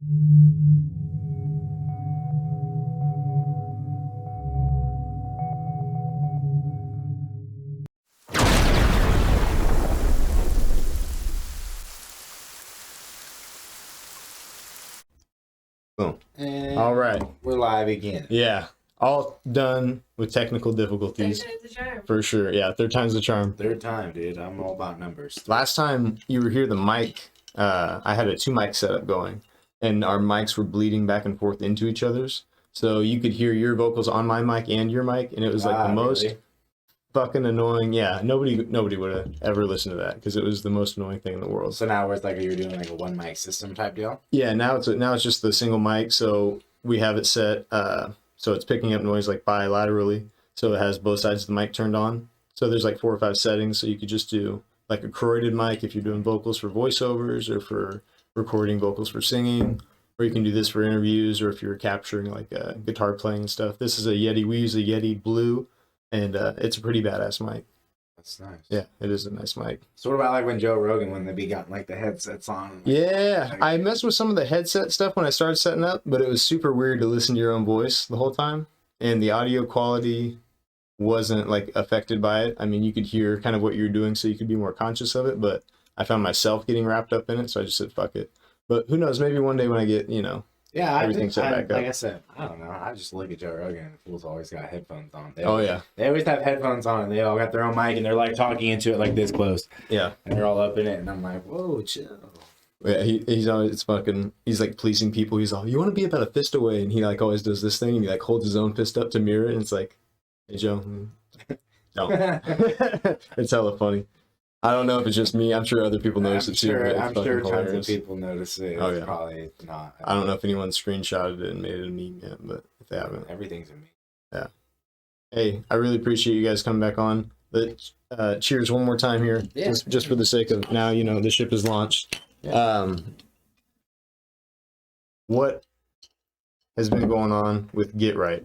Boom. And All right. We're live again. Yeah. All done with technical difficulties. Third time's the charm. For sure. Yeah. Third time's the charm. Third time, dude. I'm all about numbers. Last time you were here, the mic, I had a 2 mic setup going, and our mics were bleeding back and forth into each other's. So you could hear your vocals on my mic and your mic, and it was like the most really? fucking annoying. Yeah, nobody would have ever listened to that because it was the most annoying thing in the world. So now it's like you're doing like a one mic system type deal? Yeah, now it's just the single mic. So we have it set so it's picking up noise like bilaterally. So it has both sides of the mic turned on. So there's like 4 or 5 settings. So you could just do like a corroded mic if you're doing vocals for voiceovers or for recording vocals for singing, or you can do this for interviews or if you're capturing like guitar playing and stuff. This is a Yeti. We use a Yeti Blue, and it's a pretty badass mic. That's nice. Yeah, it is a nice mic. So what about like when Joe Rogan, when they got like the headsets on? Yeah, Like, I messed with some of the headset stuff when I started setting up, but it was super weird to listen to your own voice the whole time, and the audio quality wasn't like affected by it. I mean, you could hear kind of what you're doing, so you could be more conscious of it, but I found myself getting wrapped up in it, so I just said fuck it. But who knows, maybe one day when I get, yeah, everything set back up. Like I said, I don't know. I just look at Joe Rogan and fools always got headphones on. They Oh always, yeah. They always have headphones on and they all got their own mic and they're like talking into it like this close. Yeah. And they're all up in it and I'm like, whoa, chill. Yeah, he's always, he's like policing people. He's all, you want to be about a fist away, and he like always does this thing, and he like holds his own fist up to mirror it, and it's like, hey Joe, no. It's hella funny. I don't know if it's just me. I'm sure other people notice it too. I'm sure tons hilarious. of people notice it. Oh, It's yeah. probably not. I don't know if anyone screenshotted it and made it a meme yet, but if they haven't. Everything's a meme. Yeah. Hey, I really appreciate you guys coming back on. But cheers one more time here, Yeah. just for the sake of now, the ship is launched. Yeah. What has been going on with Get Right?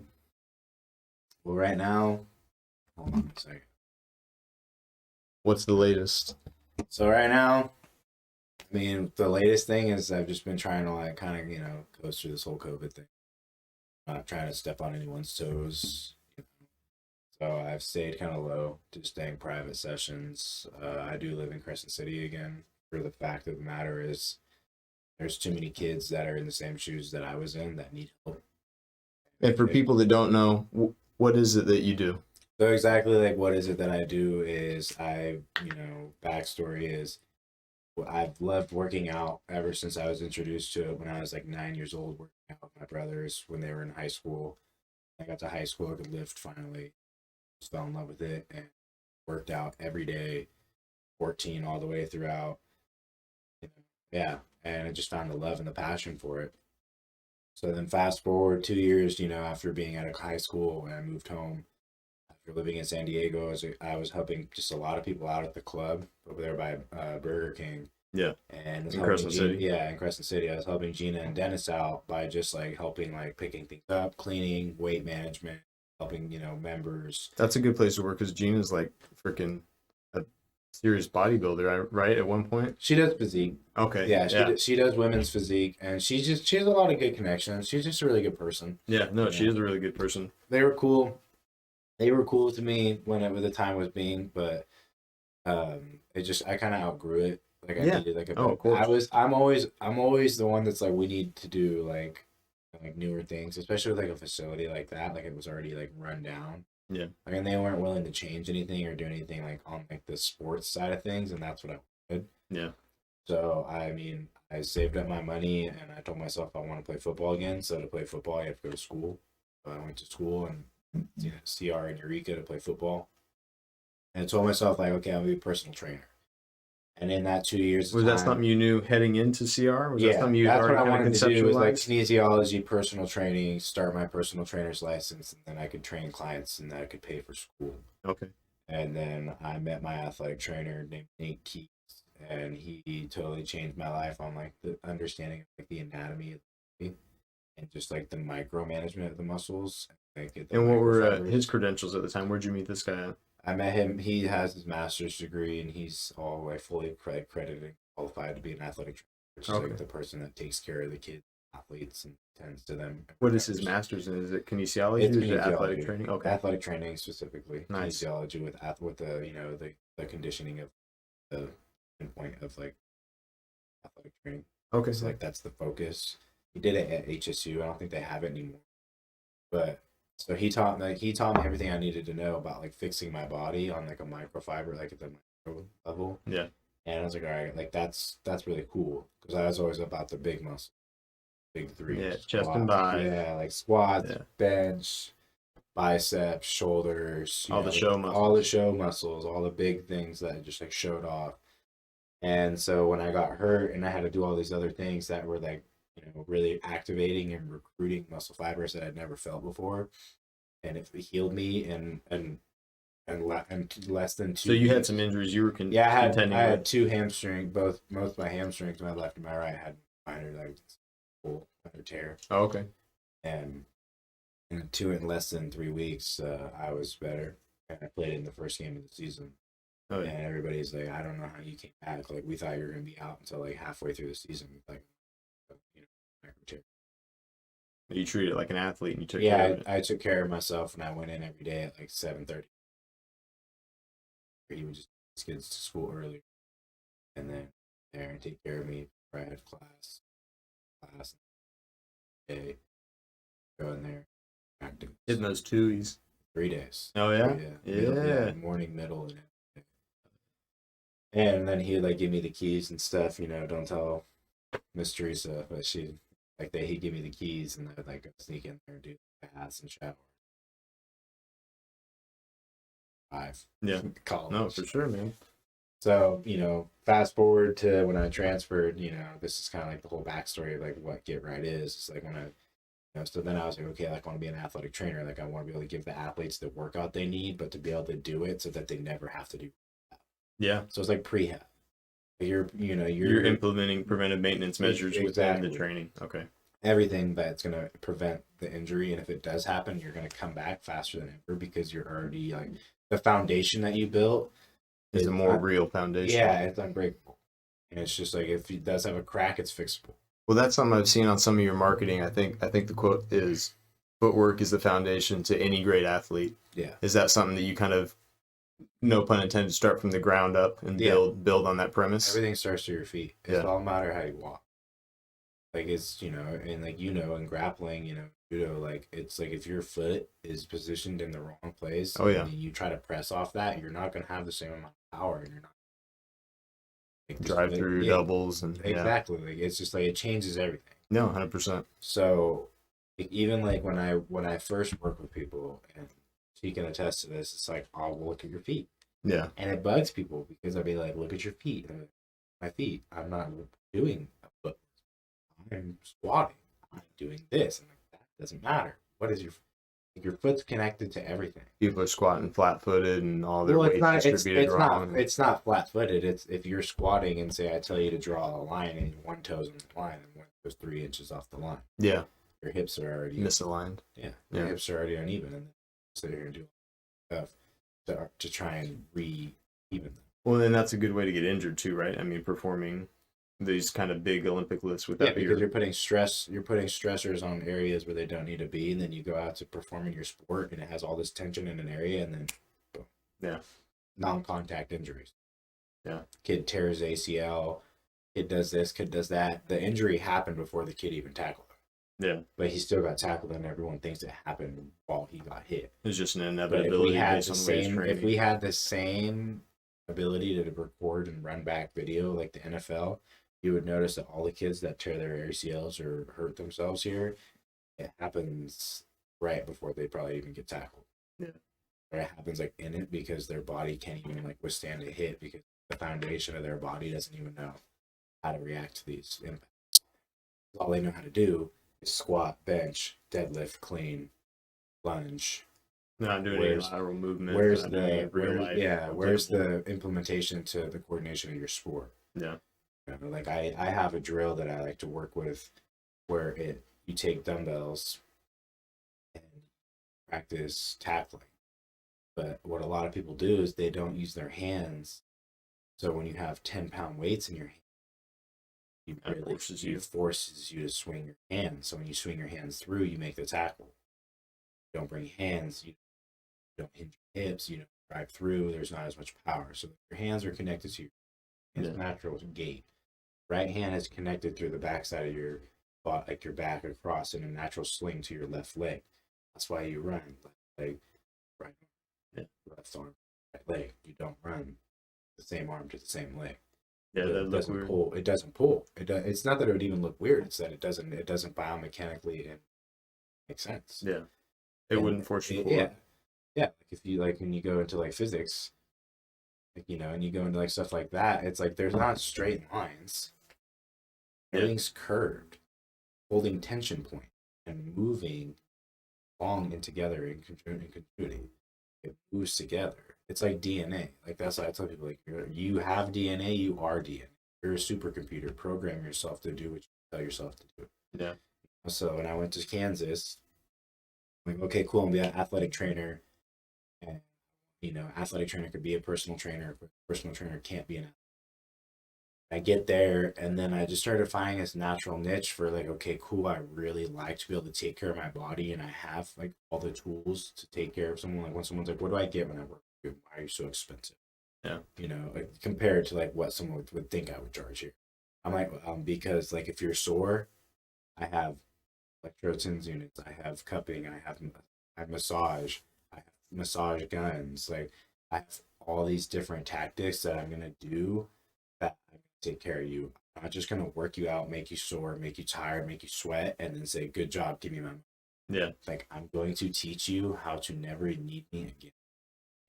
Well, right now, hold on a second. What's the latest? So right now, I mean, the latest thing is I've just been trying to like kind of, go through this whole COVID thing. Not trying to step on anyone's toes. So I've stayed kind of low, just staying private sessions. I do live in Crescent City again. For the fact of the matter is, there's too many kids that are in the same shoes that I was in that need help. And for people that don't know, what is it that you do? So exactly like what is it that I do is backstory is I've loved working out ever since I was introduced to it when I was like 9 years old, working out with my brothers when they were in high school. I got to high school, I could lift finally. Just fell in love with it and worked out every day, 14 all the way throughout. Yeah, and I just found the love and the passion for it. So then fast forward 2 years, after being out of high school and I moved home. After living in San Diego, I was helping just a lot of people out at the club over there by Burger King. Yeah. And in Crescent City. Yeah, in Crescent City. I was helping Gina and Dennis out by just like helping like picking things up, cleaning, weight management, helping, members. That's a good place to work because Gina's like freaking a serious bodybuilder, right? At one point. She does physique. Okay. Yeah, she does women's physique and she has a lot of good connections. She's just a really good person. Yeah, no, she is a really good person. They were cool. They were cool to me when the time was being, but I kind of outgrew it. Like I needed like of course. I'm always the one that's like we need to do like newer things, especially with like a facility like that. Like it was already like run down. Yeah. Like and they weren't willing to change anything or do anything like on like the sports side of things, and that's what I wanted. Yeah. So I mean, I saved up my money and I told myself I want to play football again. So to play football, I have to go to school. So I went to school and CR in Eureka to play football. And I told myself like, okay, I'll be a personal trainer. And in that 2 years, was that something you knew heading into CR? Was yeah, that something you that's already what I kind of wanted to do was like conceptualized? kinesiology, personal training, start my personal trainer's license, and then I could train clients and then I could pay for school. Okay. And then I met my athletic trainer named Nate Keats, and he totally changed my life on like the understanding of like the anatomy of the body and just like the micromanagement of the muscles. And what were his credentials at the time? Where'd you meet this guy at? I met him. He has his master's degree, and he's all like fully accredited and qualified to be an athletic trainer, which is like the person that takes care of the kids athletes and tends to them. What is his master's in? Is it kinesiology It's or is it athletic kinesiology, training? Okay, athletic training specifically, nice. kinesiology with the the conditioning of the endpoint of like athletic training. Okay, So yeah. like that's the focus. He did it at HSU. I don't think they have it anymore. But so he taught me everything I needed to know about like fixing my body on like a microfiber, like at the micro level. Yeah. And I was like, all right, like that's really cool because I was always about the big muscle, big three Yeah, chest and squats. bi. Yeah, like squats, Yeah, bench, biceps, shoulders, all the like show all the muscles. show muscles, all the big things that just like showed off. And so when I got hurt and I had to do all these other things that were like, really activating and recruiting muscle fibers that I'd never felt before, and it healed me in less than So 2 you had weeks. some injuries you were Yeah, contending I had with. two hamstring, both my hamstrings, my left and my right, had minor like full minor tear, Oh, okay. and in less than 3 weeks, I was better, and I played in the first game of the season. Oh, yeah. And everybody's like, I don't know how you came back. Like we thought you were gonna be out until like halfway through the season, like micro tear. You treated it like an athlete and you took care Yeah, of it. I took care of myself, and I went in every day at like 7:30. He would just take his kids to school early, and then there and take care of me. I had class day, go in there, practice. Hitting those twoies. 3 days. Oh, yeah? Yeah, Yeah. morning, middle, and then he'd like give me the keys and stuff. Don't tell Miss Teresa, but he'd give me the keys, and I'd like go sneak in there and do baths and shower. 5 Yeah. college. No, for sure, man. So, fast forward to when I transferred, this is kind of like the whole backstory of like what Get Right is. It's like when so then I was like, okay, like I want to be an athletic trainer. Like I want to be able to give the athletes the workout they need, but to be able to do it so that they never have to do that. Yeah. So it's like prehab. You're implementing preventive maintenance measures within the training. Okay. Everything that's going to prevent the injury. And if it does happen, you're going to come back faster than ever because you're already like the foundation that you built is a more real foundation. Yeah, it's unbreakable. And it's just like if it does have a crack, it's fixable. Well, that's something I've seen on some of your marketing. I think the quote is, "Footwork is the foundation to any great athlete." Yeah. Is that something that you kind of, no pun intended, start from the ground up and build on that premise? Everything starts to your feet. It's all matter how you walk. Like it's and like in grappling, judo, like it's like if your foot is positioned in the wrong place, and you try to press off that, you're not gonna have the same amount of power, and you're not drive through doubles and exactly. Like it's just like it changes everything. No, 100%. So even like when I first work with people, and she can attest to this, it's like I'll look at your feet. Yeah. And it bugs people because I'll be like, look at your feet. And my feet. I'm not doing a foot. I'm squatting. I'm doing this. And like, that doesn't matter. What is your foot's connected to everything. People are squatting flat-footed and all their weight distributed wrong. It's not flat-footed. It's if you're squatting and say I tell you to draw a line and one toe's on the line and one toe's 3 inches off the line. Yeah. Your hips are already misaligned. Your hips are already uneven, and so you're gonna do stuff to try and re-even them. Well, then that's a good way to get injured too, right? I mean, performing these kind of big Olympic lifts without because you're putting stressors on areas where they don't need to be, and then you go out to perform in your sport, and it has all this tension in an area, and then boom. Non-contact injuries. Kid tears ACL. Kid does this. Kid does that. The injury happened before the kid even tackled him. But he still got tackled, and everyone thinks it happened while he got hit. It's just an inevitability. If we had the same ability to record and run back video like the NFL, you would notice that all the kids that tear their ACLs or hurt themselves here, it happens right before they probably even get tackled. Or it happens like in it because their body can't even like withstand a hit because the foundation of their body doesn't even know how to react to these impacts. All they know how to do is squat, bench, deadlift, clean, lunge. Not doing any lateral movement. Where's the implementation to the coordination of your sport? Yeah. Like I have a drill that I like to work with where you take dumbbells and practice tackling. But what a lot of people do is they don't use their hands. So when you have 10-pound weights in your hand, it forces you to swing your hands. So when you swing your hands through, you make the tackle. You don't bring hands, you don't hinge your hips, you don't drive through. There's not as much power. So your hands are connected to your natural gait. Right hand is connected through the backside of your butt, like your back across in a natural sling to your left leg. That's why you run left leg, right arm, left arm, right leg. You don't run the same arm to the same leg. Yeah, that it doesn't pull. It doesn't pull. It's not that it would even look weird. It's that it doesn't. It doesn't biomechanically make sense. Yeah, it wouldn't force you forward. Yeah. Like if you like when you go into like physics, like and you go into like stuff like that, it's like there's not straight lines. Everything's curved, holding tension point and moving along and together in continuity. It moves together. It's like DNA. Like that's why I tell people, like you have DNA, you are DNA. You're a supercomputer. Program yourself to do what you tell yourself to do. Yeah. So when I went to Kansas, I'm like, okay, cool, I'm gonna be an athletic trainer. And athletic trainer could be a personal trainer, but personal trainer can't be an athlete. I get there and then I just started finding this natural niche for like, okay, cool, I really like to be able to take care of my body and I have like all the tools to take care of someone. Like when someone's like, what do I get when I work with you? Why are you so expensive? Yeah. Like, compared to like what someone would think I would charge here. I'm like, because like if you're sore, I have electrodes units, I have cupping, I have massage, I have massage guns, like I have all these different tactics that I'm gonna do that I'm gonna take care of you. I'm not just gonna work you out, make you sore, make you tired, make you sweat, and then say, good job, give me my money. Yeah. Like I'm going to teach you how to never need me again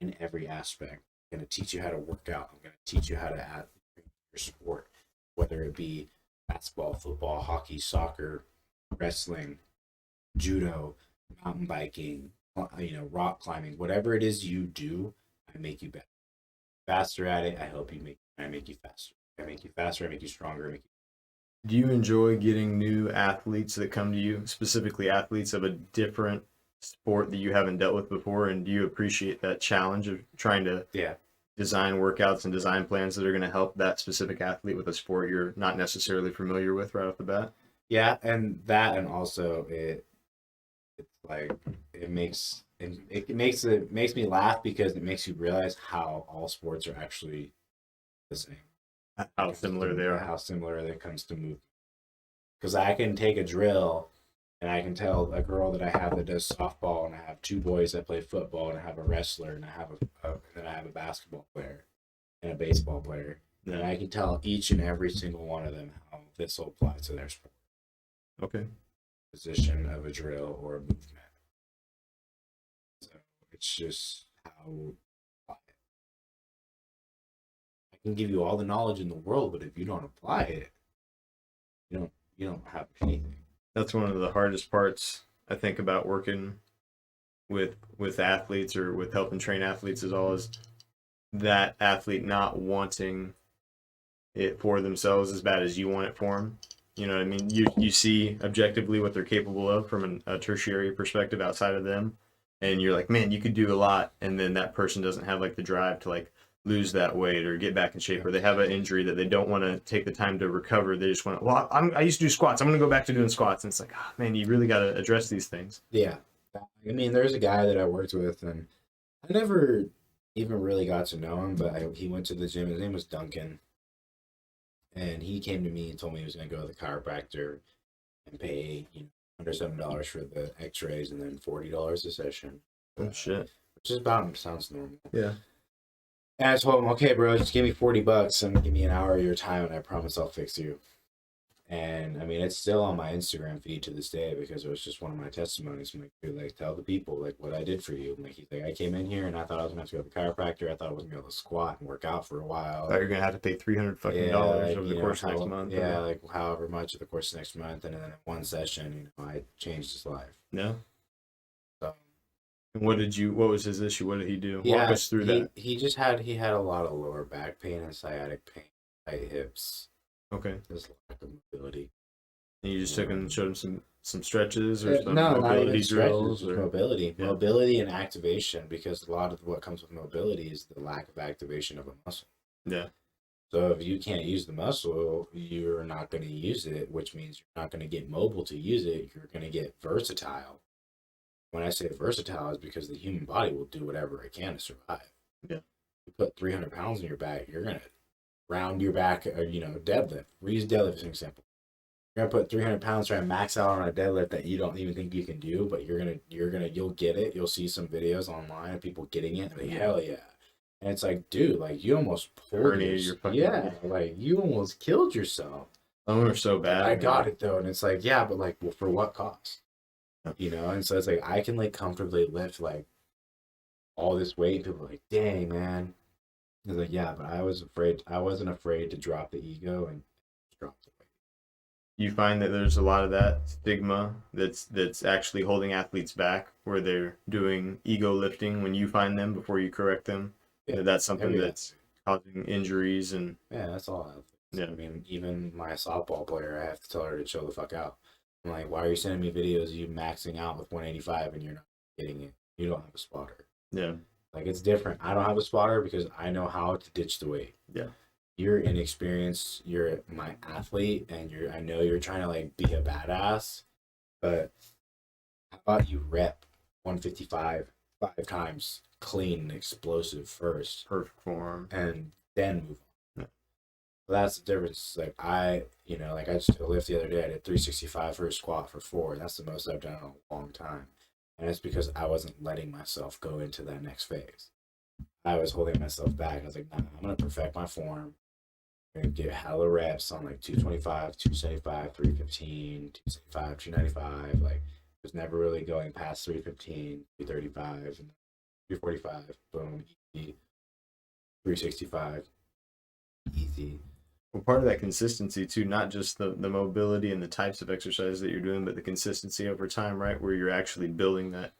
in every aspect. I'm gonna teach you how to work out. I'm gonna teach you how to add your sport, whether it be basketball, football, hockey, soccer, wrestling, judo, mountain biking, rock climbing, whatever it is you do, I make you better. Faster at it, I help you I make you faster. I make you faster, I make you stronger. Do you enjoy getting new athletes that come to you, specifically athletes of a different sport that you haven't dealt with before? And do you appreciate that challenge of trying to design workouts and design plans that are going to help that specific athlete with a sport you're not necessarily familiar with right off the bat? Yeah, and that, and also it's like it makes me laugh because it makes you realize how all sports are actually the same. How similar they are. How similar it comes to movement. Because I can take a drill and I can tell a girl that I have that does softball, and I have two boys that play football, and I have a wrestler, and I have a basketball player and a baseball player. Yeah. And I can tell each and every single one of them how this will apply to their sport. Okay. Position of a drill or a movement. So it's just how I can give you all the knowledge in the world, but if you don't apply it, you don't have anything. That's one of the hardest parts I think about working with athletes or with helping train athletes is always that athlete not wanting it for themselves as bad as you want it for them. You know what I mean? You see objectively what they're capable of from a tertiary perspective outside of them, and you're like, man, you could do a lot, and then that person doesn't have like the drive to like lose that weight or get back in shape, or they have an injury that they don't want to take the time to recover. They just want to, well, I used to do squats, I'm going to go back to doing squats. And it's like, oh, man, you really got to address these things. Yeah. I mean, there's a guy that I worked with, and I never even really got to know him, but he went to the gym. His name was Duncan. And he came to me and told me he was going to go to the chiropractor and pay $107 for the x-rays and then $40 a session. Oh, shit. Which is about, sounds normal. Yeah. And I told him, okay, bro, just give me $40 and give me an hour of your time, and I promise I'll fix you. And I mean, it's still on my Instagram feed to this day because it was just one of my testimonies. I'm like, dude, like, tell the people like what I did for you. I'm like, he's like, I came in here and I thought I was gonna have to go to the chiropractor. I thought I wasn't gonna be able to squat and work out for a while. I thought you're gonna have to pay $300 over the course of next month. Yeah, like however much of the course of next month, and then in one session, I changed his life. Yeah. So. And what was his issue? What did he do? Walk us through that. He had a lot of lower back pain and sciatic pain, tight hips. Okay. Just lack of mobility. And you just took and showed him some stretches or some mobility drills? Or... Mobility and activation, because a lot of what comes with mobility is the lack of activation of a muscle. Yeah. So if you can't use the muscle, you're not going to use it, which means you're not going to get mobile to use it. You're going to get versatile. When I say versatile, is because the human body will do whatever it can to survive. Yeah. You put 300 pounds in your back, you're going to round your back, deadlift. We use deadlift as an example. You're gonna put 300 pounds trying to max out on a deadlift that you don't even think you can do, but you'll get it. You'll see some videos online of people getting it, and like, hell yeah. And it's like, dude, like you almost pulled your fucking like you almost killed yourself. Some are so bad. I got it though, and it's like, yeah, but like, well, for what cost? And so it's like I can like comfortably lift like all this weight. People are like, dang man. It's like, yeah, but I wasn't afraid to drop the ego and drop the weight. You find that there's a lot of that stigma that's actually holding athletes back, where they're doing ego lifting when you find them before you correct them. Yeah, that's something that's causing injuries and that's all. Yeah, I mean, even my softball player, I have to tell her to chill the fuck out. I'm like, why are you sending me videos of you maxing out with 185 and you're not getting it? You don't have a spotter. Yeah, like it's different. I don't have a spotter because I know how to ditch the weight. Yeah. You're inexperienced, you're my athlete, and I know you're trying to like be a badass, but how about you rep 155 5 times clean and explosive first, perfect form, and then move on. Yeah. So that's the difference. Like I just did a lift the other day. I did 365 for a squat for 4. That's the most I've done in a long time, and it's because I wasn't letting myself go into that next phase. I was holding myself back. I was like, nah, I'm gonna perfect my form. I'm gonna get hella reps on like 225, 275, 315, 275, 295. Like, was never really going past 315, 235, and 345. Boom, easy. 365, easy. Well, part of that consistency too, not just the mobility and the types of exercises that you're doing, but the consistency over time, right? Where you're actually building that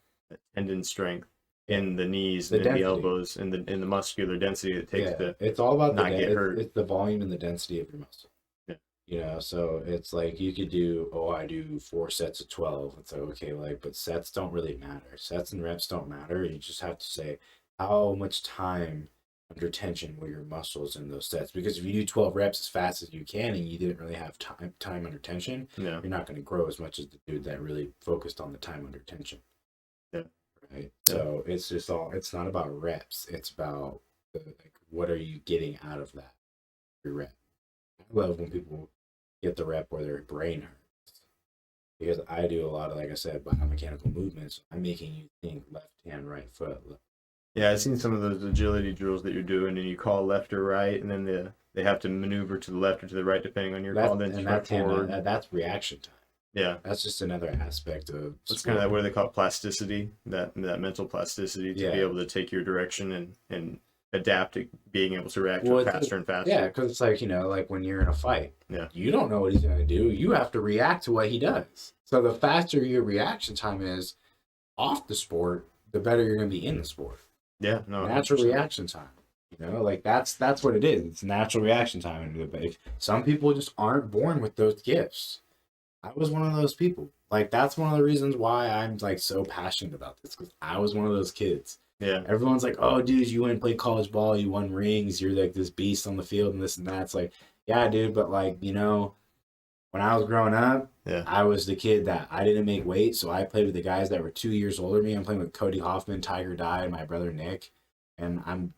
tendon strength in the knees and in the elbows and the muscular density it takes to it's all about not get hurt. It's the volume and the density of your muscle. Yeah. So it's like you could I do 4 sets of 12. It's like, okay, like, but sets don't really matter. Sets and reps don't matter. You just have to say how much time under tension were your muscles in those sets. Because if you do 12 reps as fast as you can and you didn't really have time under tension, you're not going to grow as much as the dude that really focused on the time under tension. Yeah. Right. So it's just it's not about reps. It's about like, what are you getting out of that your rep. I love when people get the rep where their brain hurts, because I do a lot of, like I said, biomechanical movements. I'm making you think left hand, right foot. Yeah, I've seen some of those agility drills that you're doing, and you call left or right, and then they have to maneuver to the left or to the right depending on your call. Then that's reaction time. Yeah, that's just another aspect of. It's kind of what they call plasticity, that mental plasticity to be able to take your direction and adapt to being able to react faster and faster. Yeah, because it's like like when you're in a fight, you don't know what he's gonna do. You have to react to what he does. So the faster your reaction time is off the sport, the better you're gonna be in the sport. Yeah, no, natural reaction time. Like that's what it is. It's natural reaction time. Some people just aren't born with those gifts. I was one of those people. Like, that's one of the reasons why I'm like so passionate about this, because I was one of those kids. Yeah. Everyone's like, oh, dude, you went and played college ball, you won rings, you're like this beast on the field and this and that. It's like, yeah, dude, but like, when I was growing up, I was the kid that I didn't make weight, so I played with the guys that were 2 years older than me. I'm playing with Cody Hoffman, Tiger Dye, and my brother Nick, and I'm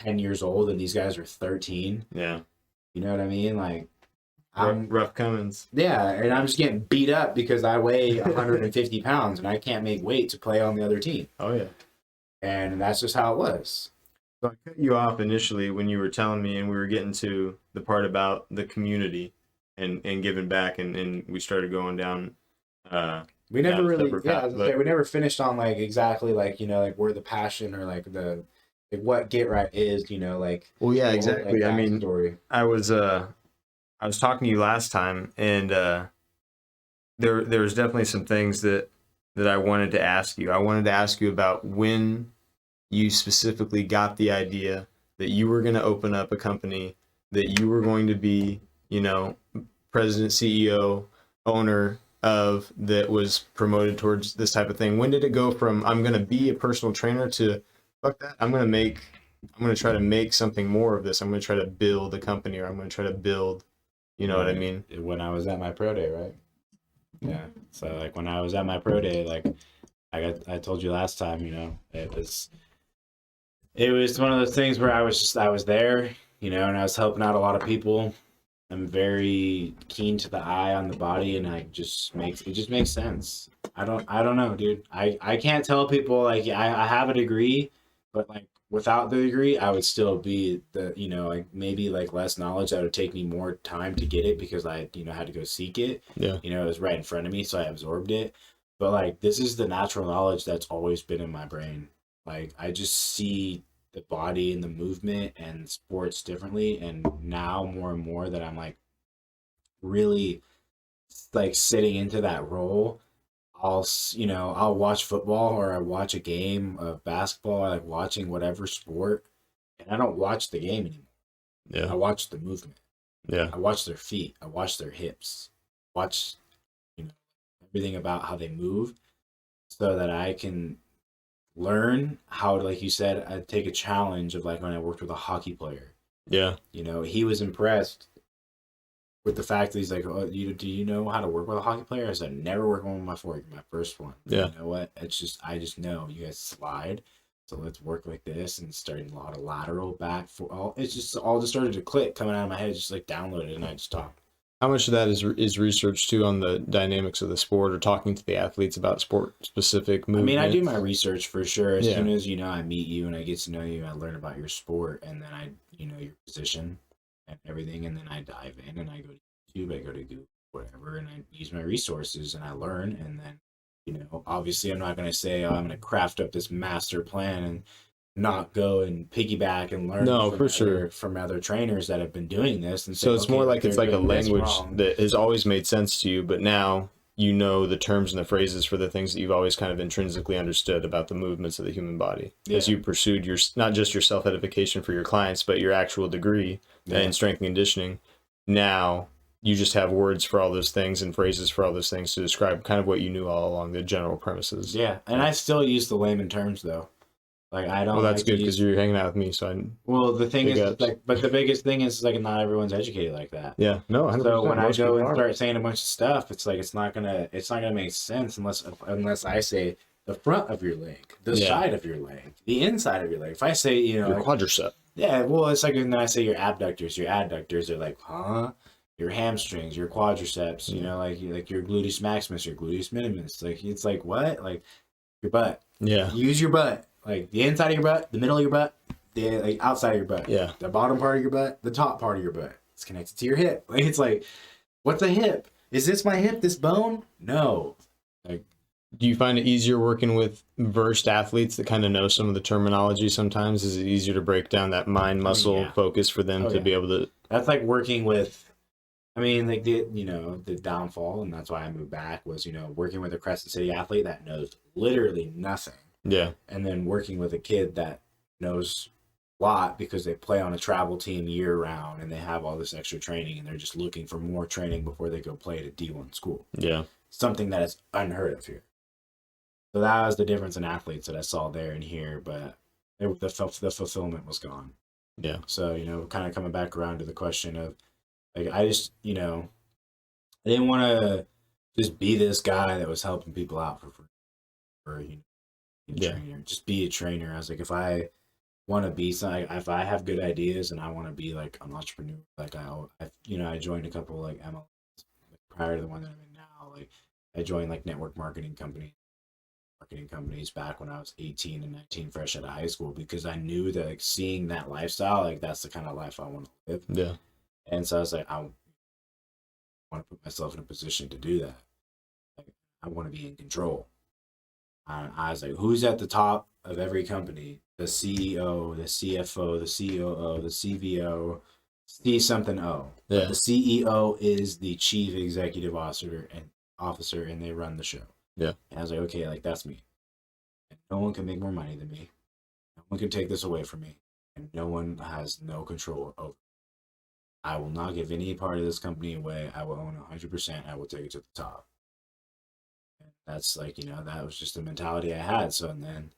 10 years old, and these guys are 13. Yeah. You know what I mean? Like, I'm rough Cummins. Yeah, and I'm just getting beat up because I weigh 150 pounds and I can't make weight to play on the other team. Oh, yeah. And that's just how it was. So I cut you off initially when you were telling me, and we were getting to the part about the community and giving back, and we started going down. We never really, we never finished on like exactly like like where the passion or like the what Get Right is, like. Well, yeah, exactly. Like, I mean, story. I was talking to you last time, and there was definitely some things that I wanted to ask you. I wanted to ask you about when you specifically got the idea that you were going to open up a company, that you were going to be, president, CEO, owner of, that was promoted towards this type of thing. When did it go from I'm going to be a personal trainer to fuck that, I'm going to make I'm going to try to make something more of this. I'm going to try to build a company, or I'm going to try to build, you know what I mean? When I was at my pro day, right? Yeah. So like when I was at my pro day, like I told you last time, it was one of those things where I was there, and I was helping out a lot of people. I'm very keen to the eye on the body, and it just makes sense. I don't know, dude. I can't tell people like I have a degree, but like without the degree, I would still be like maybe like less knowledge. That would take me more time to get it because I had to go seek it. Yeah. It was right in front of me, so I absorbed it. But like this is the natural knowledge that's always been in my brain. Like I just see the body and the movement and sports differently, and now more and more that I'm like really like sitting into that role. I'll watch football or I watch a game of basketball. I like watching whatever sport, and I don't watch the game anymore. I Yeah. watch the movement. Yeah. I watch their feet. I watch their hips. Watch you know everything about how they move, so that I can learn how to, like you said, I take a challenge of like when I worked with a hockey player. Yeah. He was impressed with the fact that he's like, oh, do you know how to work with a hockey player? I said, never worked with one before. You're my first one. Yeah. You know what? I just know you guys slide. So let's work like this and starting a lot of lateral back for all. It's just all just started to click coming out of my head. Just like downloaded and I just talked. How much of that is research too on the dynamics of the sport, or talking to the athletes about sport specific movement? I do my research for sure. As Yeah. soon as I meet you and I get to know you, I learn about your sport, and then I your position and everything, and then I dive in and I go to YouTube, I go to Google, whatever, and I use my resources and I learn, and then obviously I'm not going to say, oh, I'm going to craft up this master plan and not go and piggyback and learn No, from for sure. from other trainers that have been doing this, and say, So it's okay, more like it's they're like a doing this language wrong. that has always made sense to you, but now you know the terms and the phrases for the things that you've always kind of intrinsically understood about the movements of the human body as Yeah. you pursued your, not just your self-edification for your clients, but your actual degree in strength and conditioning. Now you just have words for all those things and phrases for all those things to describe kind of what you knew all along, the general premises. Yeah, and I still use the layman terms though. Like I don't. Well, that's like to good because use. you're hanging out with me, so I. Well, the thing Big is, ups. like, but the biggest thing is, like, not everyone's educated like that. Yeah, no, 100%. So when I Most go people and are. start saying a bunch of stuff, it's like it's not gonna make sense unless I say the front of your leg, the Yeah. side of your leg, the inside of your leg. If I say, Your like, quadricep. yeah, well, it's like when I say your abductors, are like, huh? Your hamstrings, your quadriceps, like your gluteus maximus, your gluteus minimus. Like it's like what? Like your butt. Yeah. Use your butt, like the inside of your butt, the middle of your butt, the like outside of your butt, Yeah. the bottom part of your butt, the top part of your butt. It's connected to your hip. Like it's like, what's a hip? Is this my hip? This bone? No. Like, Do you find it easier working with versed athletes that kind of know some of the terminology sometimes? Is it easier to break down that mind muscle yeah. focus for them to yeah. be able to? That's like working with. Like the downfall, and that's why I moved back was working with a Crescent City athlete that knows literally nothing, Yeah. and then working with a kid that knows a lot because they play on a travel team year round and they have all this extra training and they're just looking for more training before they go play at a D1 school. Yeah. Something that is unheard of here. So that was the difference in athletes that I saw there and here, but the fulfillment was gone. Yeah. So, kind of coming back around to the question of, like, I just, I didn't want to just be this guy that was helping people out for free. Or, Yeah. trainer. Just be a trainer. I was like, if I want to be something, if I have good ideas and I want to be like an entrepreneur, like I joined a couple like MLMs prior to the one that I'm in now. Like I joined like network marketing companies back when I was 18 and 19, fresh out of high school, because I knew that like seeing that lifestyle, like that's the kind of life I want to live. Yeah. And so I was like, I want to put myself in a position to do that. Like, I want to be in control. I was like, who's at the top of every company? The CEO, the CFO, the COO, the CVO, C something O. Yeah. But the CEO is the chief executive officer, and they run the show. Yeah. And I was like, okay, like that's me. And no one can make more money than me. No one can take this away from me, and no one has no control over. I will not give any part of this company away. I will own 100%. I will take it to the top. And that's like, that was just the mentality I had. So, and then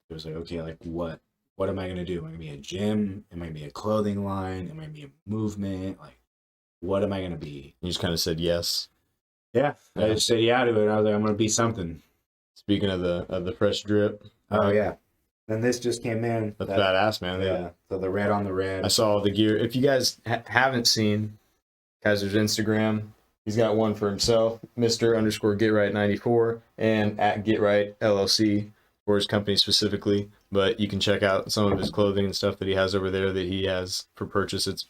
it was like, okay, like what what am I gonna do? Am I gonna be a gym? Am I gonna be a clothing line? Am I gonna be a movement? Like, what am I gonna be? You just kind of said yes. Yeah, I Yeah. just said yeah to it. I was like, I'm gonna be something. Speaking of the fresh drip, Oh yeah. Then this just came in. that's badass, man. Yeah. So the red on the red. I saw the gear. If you guys haven't seen Kaiser's Instagram, he's got one for himself, Mr. _GetRight94, and at GetRight LLC for his company specifically. But you can check out some of his clothing and stuff that he has over there that he has for purchase. It's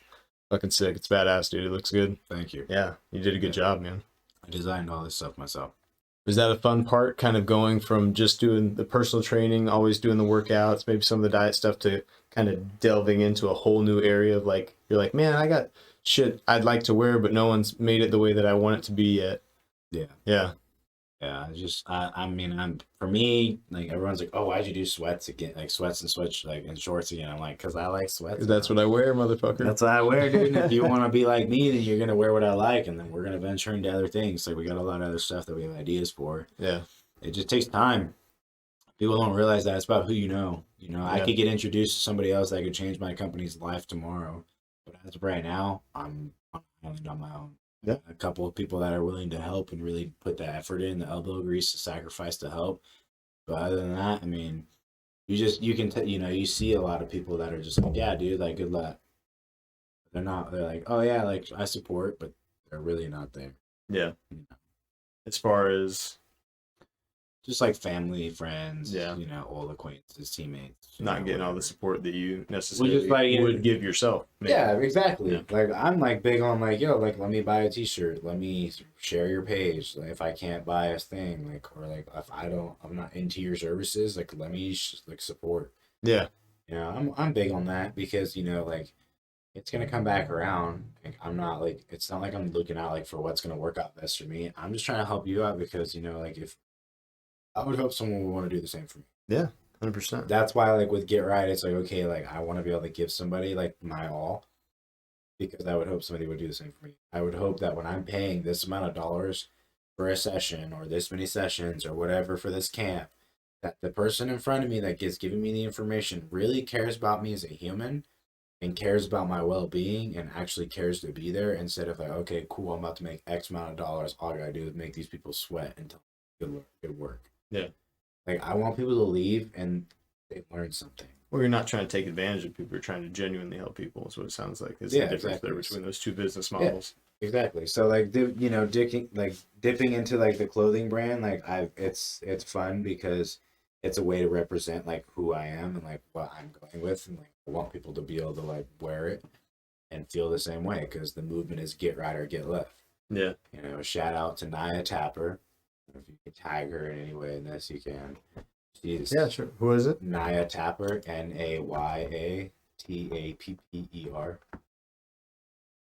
fucking sick. It's badass, dude. It looks good. Thank you. Yeah, you did a good job, man. I designed all this stuff myself. Was that a fun part, kind of going from just doing the personal training, always doing the workouts, maybe some of the diet stuff, to kind of delving into a whole new area of like, you're like, man, I got shit I'd like to wear, but no one's made it the way that I want it to be yet. Yeah. Yeah. Yeah, I mean, for me, like everyone's like, oh, why'd you do sweats again? Like sweats and switch, like and shorts again. I'm like, cause I like sweats. That's what I wear, motherfucker. That's what I wear, dude. And if you want to be like me, then you're gonna wear what I like, and then we're gonna venture into other things. Like we got a lot of other stuff that we have ideas for. Yeah. It just takes time. People don't realize that it's about who you know. You know, I Yeah. could get introduced to somebody else that could change my company's life tomorrow, but as of right now, I'm on an island on my own. Yeah. A couple of people that are willing to help and really put the effort in, the elbow grease, the sacrifice to help. But other than that, I mean, you can you see a lot of people that are just like, yeah, dude, like good luck. They're not. They're like, oh yeah, like I support, but they're really not there. Yeah. You know? As far as Just like family, friends, Yeah. old acquaintances, teammates. not getting all the support that you necessarily just like, would give yourself. maybe. Yeah, exactly. Yeah. Like I'm like big on like, yo, like let me buy a T-shirt, let me share your page. Like if I can't buy a thing, like or like if I'm not into your services, like let me like support. Yeah. I'm big on that because like it's gonna come back around. Like, I'm not like it's not like I'm looking out like for what's gonna work out best for me. I'm just trying to help you out because like if I would hope someone would want to do the same for me. Yeah. 100%. That's why like with Get Right, it's like okay, like I want to be able to give somebody like my all because I would hope somebody would do the same for me. I would hope that when I'm paying this amount of dollars for a session or this many sessions or whatever for this camp, that the person in front of me that is giving me the information really cares about me as a human and cares about my well-being and actually cares to be there instead of like, okay, cool, I'm about to make X amount of dollars. All I gotta do is make these people sweat until good work. Yeah. Like I want people to leave and they learn something. Well, you're not trying to take advantage of people. You're trying to genuinely help people. Is what it sounds like. It's Yeah, the difference exactly. there between those two business models. Exactly. So like dipping into like the clothing brand, like it's fun because it's a way to represent like who I am and like what I'm going with, and like I want people to be able to like wear it and feel the same way because the movement is get right or get left. Yeah. Shout out to Naya Tapper. If you can tag her in any way in this, you can. She's Yeah, sure. Who is it? Naya Tapper, NAYATAPPER.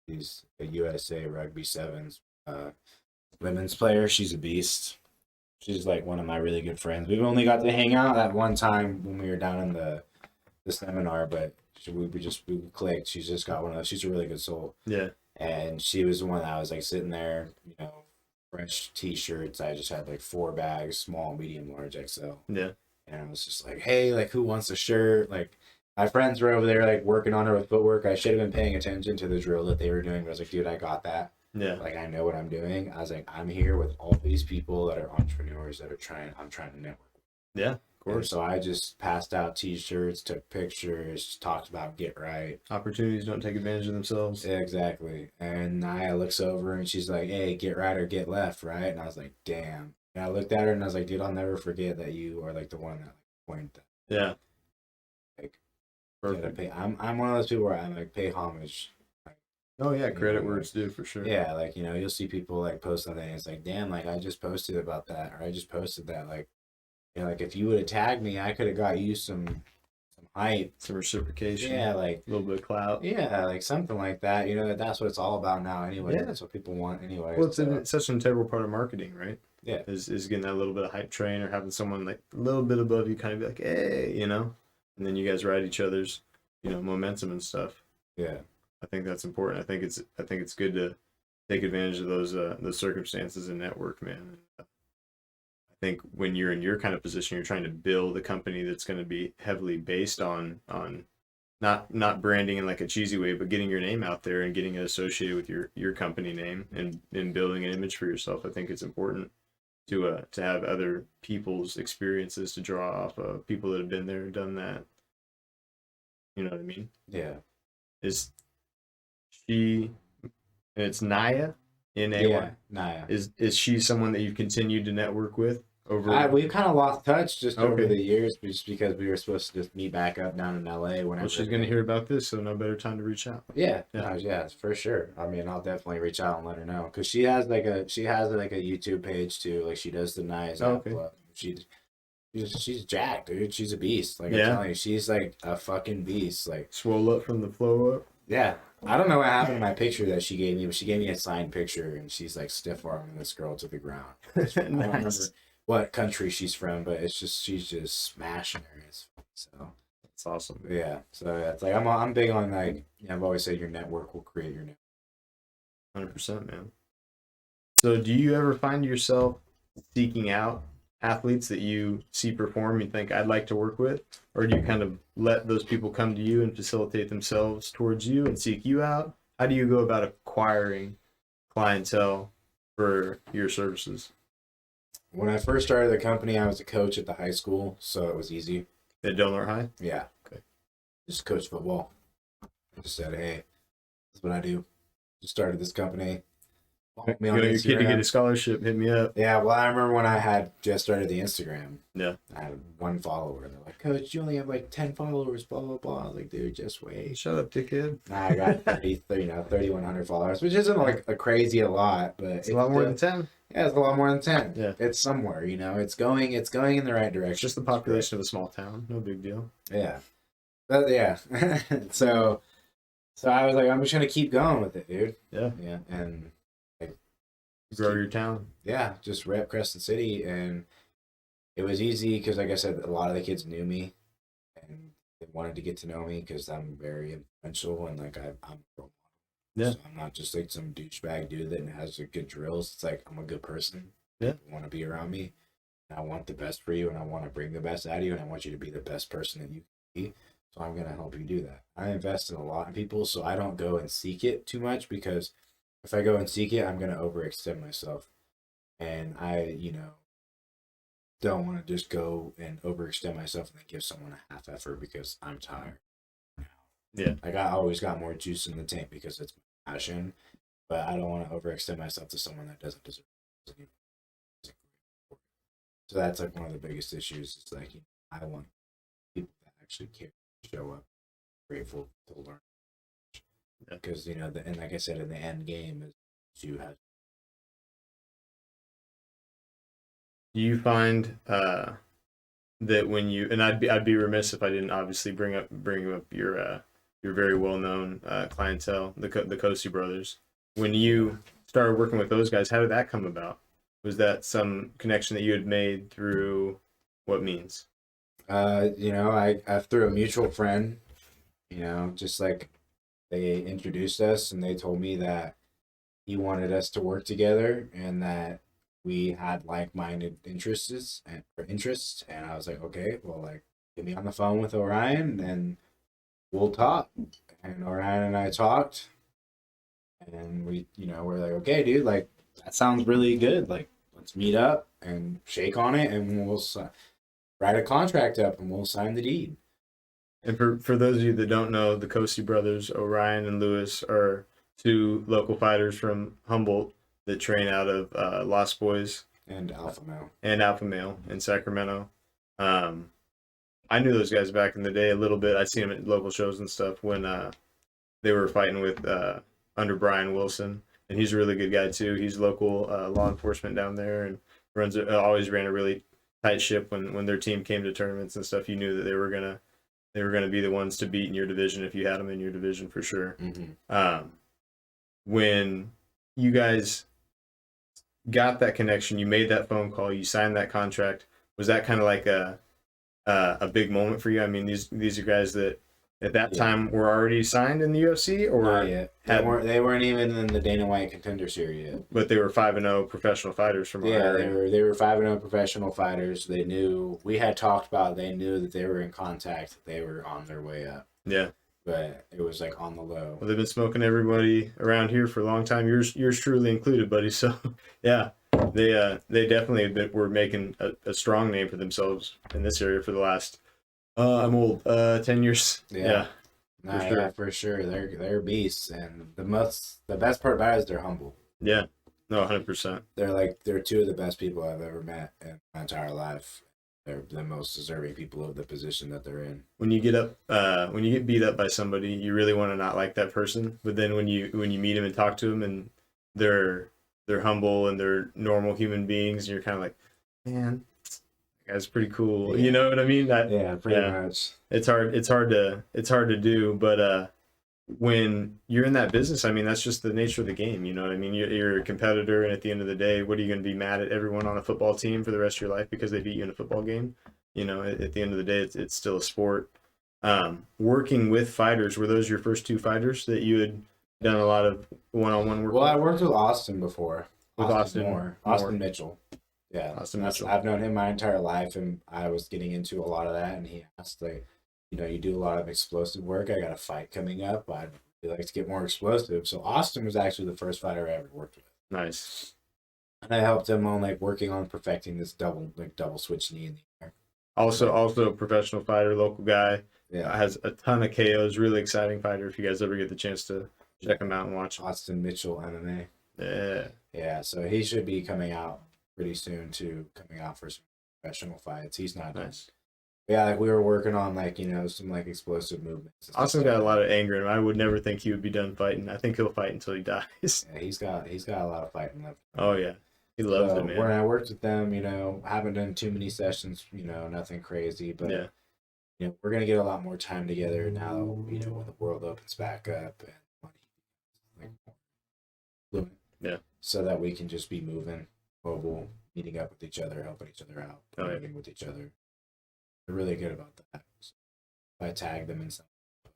She's a USA Rugby Sevens women's player. She's a beast. She's like one of my really good friends. We've only got to hang out that one time when we were down in the seminar, but we clicked. She's just got one of those. She's a really good soul. Yeah. And she was the one that I was like sitting there, fresh t-shirts. I just had like 4 bags, small, medium, large, XL. Yeah. And I was just like, hey, like who wants a shirt? Like my friends were over there like working on her with footwork. I should have been paying attention to the drill that they were doing. I was like, dude, I got that. Yeah. Like I know what I'm doing. I was like, I'm here with all these people that are entrepreneurs that I'm trying to network. Yeah. Of And course. so I just passed out t-shirts, took pictures, talked about Get Right. Opportunities don't take advantage of themselves. Exactly. And Naya looks over and she's like, hey, get right or get left, right? And I was like, damn. And I looked at her and I was like, dude, I'll never forget that you are like the one that pointed that. Yeah. Like, Perfect. I'm one of those people where I like pay homage. Oh yeah, credit where it's due for sure. Yeah, like you'll see people like post something and it's like, damn, like I just posted about that or I just posted that. Like, like if you would have tagged me, I could have got you some hype, some reciprocation. Yeah, like a little bit of clout. Yeah, like something like that. That's what it's all about now. Anyway, Yeah. That's what people want. Anyway, Well, it's such an integral part of marketing, right? Yeah, is getting that little bit of hype train or having someone like a little bit above you, kind of be like, hey, and then you guys ride each other's, momentum and stuff. Yeah. I think that's important. I think it's good to take advantage of those circumstances and network, man. I think when you're in your kind of position, you're trying to build a company that's going to be heavily based on not branding in like a cheesy way, but getting your name out there and getting it associated with your company name and building an image for yourself. I think it's important to have other people's experiences to draw off of, people that have been there and done that. You know what I mean? Yeah. Is she? And it's Naya, Naya. Yeah. Naya. Is she someone that you've continued to network with over? We've kind of lost touch just over Okay. the years, just because we were supposed to just meet back up down in LA whenever. Well, she's gonna hear about this, so no better time to reach out. Yeah, Yeah. no, yeah, for sure. I mean, I'll definitely reach out and let her know because she has like a YouTube page too. Like she does the nice. Oh, okay. She's jacked, dude. She's a beast. Like I'm Yeah. telling you, she's like a fucking beast. Like Swole up from the flow up. yeah, I don't know what happened to my picture that she gave me, but she gave me a signed picture, and she's like stiff arming this girl to the ground. I don't remember Nice. what country she's from, but she's just smashing her. So That's awesome. yeah, so yeah, it's like I'm big on like I've always said your network will create your network. 100%, man. So, do you ever find yourself seeking out athletes that you see perform and think I'd like to work with, or do you kind of let those people come to you and facilitate themselves towards you and seek you out? How do you go about acquiring clientele for your services? When I first started the company, I was a coach at the high school, so it was easy. At Delmar High? Yeah. Okay. Just coach football. I just said, hey, that's what I do. Just started this company. Want me on Your kid to get Instagram? a scholarship, hit me up. Yeah, well, I remember when I had just started the Instagram. Yeah. I had one follower. They're like, Coach, you only have like 10 followers, blah, blah, blah. I was like, dude, just wait. Shut up, dickhead. Nah, I got 3,100 followers, which isn't like a crazy a lot, but It's a lot more than 10. Yeah, it's a lot more than 10. Yeah. It's somewhere, it's going in the right direction. It's just the population of a small town. No big deal. Yeah. But yeah. so I was like, I'm just gonna keep going with it, dude. Yeah. Yeah. And like Grow your town. yeah, just rep Crescent City, and it was easy because like I said, a lot of the kids knew me and they wanted to get to know me because I'm very influential and like I'm a role model. Yeah. So I'm not just like some douchebag dude that has like, good drills. It's like I'm a good person. Yeah. You want to be around me. And I want the best for you, and I want to bring the best out of you, and I want you to be the best person that you can be. So I'm gonna help you do that. I invest in a lot in people, so I don't go and seek it too much because if I go and seek it, I'm gonna overextend myself, and I, don't want to just go and overextend myself and then give someone a half effort because I'm tired. Yeah. Like I always got more juice in the tank because it's my passion, but I don't want to overextend myself to someone that doesn't deserve it. So that's like one of the biggest issues. It's like I want people that actually care to show up, grateful to learn, because and like I said, in the end game is you have. Do you find that when you, and I'd be remiss if I didn't obviously bring up your very well known clientele, the Cosi brothers. When you started working with those guys, how did that come about? Was that some connection that you had made through what means? I through a mutual friend, just like they introduced us and they told me that he wanted us to work together and that we had like-minded interests, and I was like, okay, well, like get me on the phone with Orion and we'll talk. And Orion and I talked, and we're like, okay, dude, like that sounds really good. Like let's meet up and shake on it, and we'll write a contract up and we'll sign the deed. And for those of you that don't know, the Cosi brothers, Orion and Lewis, are two local fighters from Humboldt that train out of Lost Boys And Alpha Male. and Alpha Male in Sacramento. I knew those guys back in the day a little bit. I'd seen them at local shows and stuff when they were fighting with under Brian Wilson, and he's a really good guy too. He's local law enforcement down there and always ran a really tight ship when their team came to tournaments and stuff. You knew that they were gonna be the ones to beat in your division if you had them in your division for sure. Mm-hmm. When you guys got that connection, you made that phone call, you signed that contract. Was that kind of like a big moment for you? I mean, these are guys that at that Yeah. time were already signed in the UFC, or Not yet. had, They weren't even in the Dana White Contender Series yet. but they were 5-0 professional fighters from our Yeah, area. they were 5-0 professional fighters. They knew we had talked about. They knew that they were in contact. They were on their way up, Yeah. but it was like on the low. Well, they've been smoking everybody around here for a long time. Yours truly included, buddy. So, yeah, they definitely were making a strong name for themselves in this area for the last. I'm old. 10 years. Yeah, Nah, for sure. yeah, for sure. They're beasts, and the best part about it is they're humble. Yeah. No, 100%. They're two of the best people I've ever met in my entire life. They're the most deserving people of the position that they're in. When you get beat up by somebody, you really want to not like that person. But then when you meet them and talk to them, and they're humble and they're normal human beings, and you're kind of like, man, that guy's pretty cool. Yeah. You know what I mean? Yeah, pretty Yeah. much. It's hard to do, but when you're in that business, I mean, that's just the nature of the game. You know what I mean? You're a competitor, and at the end of the day, what are you going to be mad at everyone on a football team for the rest of your life because they beat you in a football game? You know, at the end of the day, it's still a sport. Working with fighters, were those your first two fighters that you had done a lot of one-on-one work Well, with? I worked with Austin before. With Austin Moore. Moore. Austin Mitchell. Yeah, Austin Mitchell. I've known him my entire life, and I was getting into a lot of that. And he asked, like, you do a lot of explosive work. I got a fight coming up. I'd really like to get more explosive. So Austin was actually the first fighter I ever worked with. Nice. And I helped him on like working on perfecting this double switch knee in the air. Also a professional fighter, local guy. Yeah, Has a ton of KOs. Really exciting fighter. If you guys ever get the chance to check him out and watch him. Austin Mitchell MMA. Yeah. Yeah, so he should be coming out pretty soon too. Coming out for some professional fights. He's not done. Nice. Yeah, like we were working on like some like explosive movements. Austin got a lot of anger in him. I would never think he would be done fighting. I think he'll fight until he dies. Yeah, he's got a lot of fighting left. Oh yeah, he loves it, man. When I worked with them, haven't done too many sessions. Nothing crazy, but Yeah, we're gonna get a lot more time together now. When the world opens back up and money like more fluent. Yeah. So that we can just be moving, mobile, meeting up with each other, helping each other out, Oh, yeah. working with each other. They're really good about that. So if I tag them in some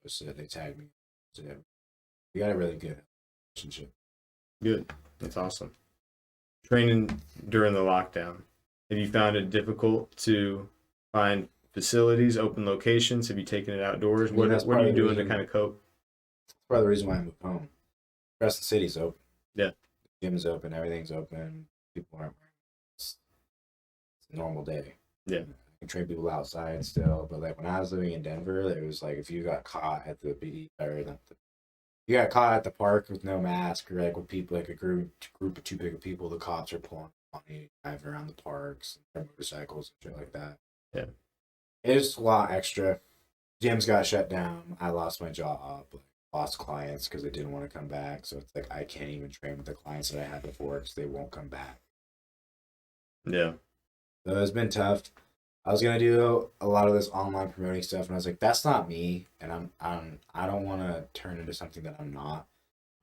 posts, they tag me. So we got a really good relationship. good. That's awesome. Training during the lockdown. Have you found it difficult to find facilities, open locations? Have you taken it outdoors? I mean, What that's are you part of the doing to reason- kind of cope? That's part of the reason why I moved home. The rest of the city's open. Yeah. The gym's open, everything's open. People aren't wearing it's a normal day. Yeah. I can train people outside still, but like when I was living in Denver, it was like if you got caught at the you got caught at the park with no mask, or like with people like a group of too big of people, the cops are pulling on you, driving around the parks, their motorcycles and shit like that. Yeah. It's a lot extra. Gyms got shut down. I lost my job. Lost clients because they didn't want to come back. So it's like I can't even train with the clients that I had before because they won't come back. Yeah. So it's been tough. I was gonna do a lot of this online promoting stuff, and I was like, "That's not me," and I don't want to turn into something that I'm not.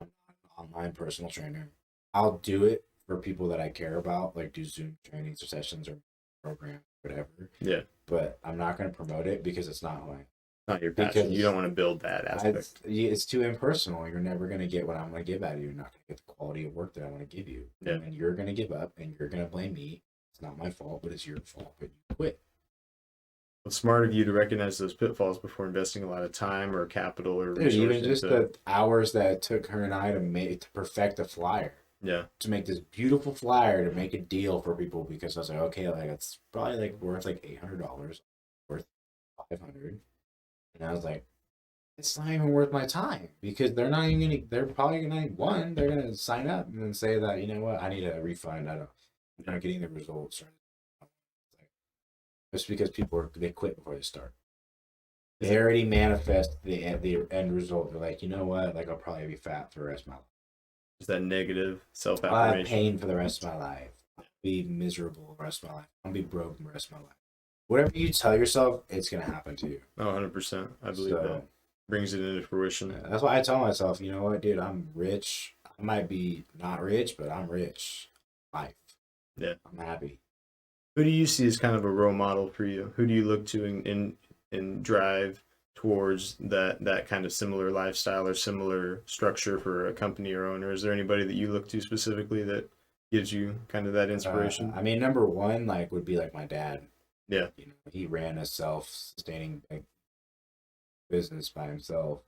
I'm not an online personal trainer. I'll do it for people that I care about, like do Zoom trainings or sessions or programs, whatever. Yeah. But I'm not gonna promote it because it's not who I am. Not your passion. Because You don't want to build that aspect. It's too impersonal. You're never going to get what I'm going to give out of you. You're not going to get the quality of work that I want to give you. Yeah. And you're going to give up and you're going to blame me. It's not my fault, but it's your fault. But you quit. It's smart of you to recognize those pitfalls before investing a lot of time or capital or Dude, resources. even just the hours that it took her and I to perfect a flyer, Yeah. to make this beautiful flyer, to make a deal for people, because I was like, okay, like it's probably like worth like $800, worth $500, and I was like, it's not even worth my time because they're not even gonna. They're probably gonna they're gonna sign up and then say that what, I need a refund. I'm not getting the results. Just because they quit before they start. They already manifest the end result. They're like, you know what? Like I'll probably be fat for the rest of my life. Just that negative I'll have self-affirmation. pain for the rest of my life. I'll be miserable the rest of my life. I'll be broke the rest of my life. Whatever you tell yourself, it's gonna happen to you. Oh, 100%. I believe So, that. Brings it into fruition. yeah, that's why I tell myself, you know what, dude, I'm rich. I might be not rich, but I'm rich. Life. Yeah. I'm happy. Who do you see as kind of a role model for you? Who do you look to and drive towards that kind of similar lifestyle or similar structure for a company or owner? Is there anybody that you look to specifically that gives you kind of that inspiration? I mean, number one, like, would be like my dad. Yeah. You know, he ran a self-sustaining like, business by himself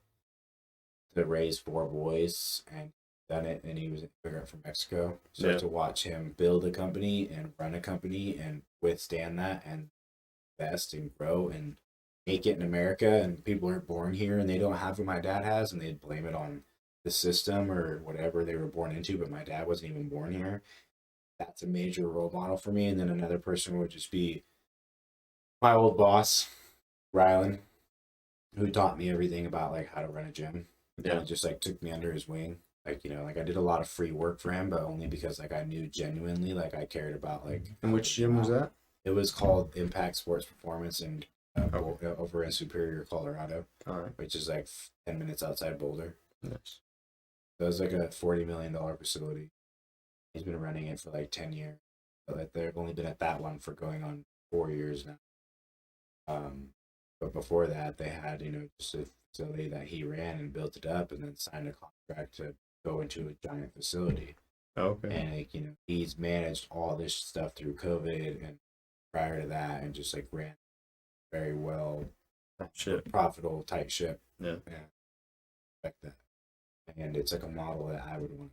to raise four boys and done it, and he was an immigrant from Mexico. So Yeah. to watch him build a company and run a company and withstand that and invest and grow and make it in America, and people are born here and they don't have what my dad has, and they blame it on the system or whatever they were born into, but my dad wasn't even born here. That's a major role model for me. And then another person would just be my old boss, Rylan, who taught me everything about like how to run a gym. Yeah. And just like took me under his wing. Like, you know, like I did a lot of free work for him, but only because like I knew genuinely like I cared about like. And which gym was that? It was called Impact Sports Performance in Okay. over in Superior, Colorado, All right. which is like 10 minutes outside Boulder. Nice. So it was like a $40 million facility. He's been running it for like 10 years. But like, they've only been at that one for going on 4 years now. But before that, they had, you know, just a facility that he ran and built it up, and then signed a contract to go into a giant facility. Okay. And like, you know, he's managed all this stuff through COVID and prior to that, and just like ran very well, Shit. profitable type ship. Yeah. Like that. And it's like a model that I would want.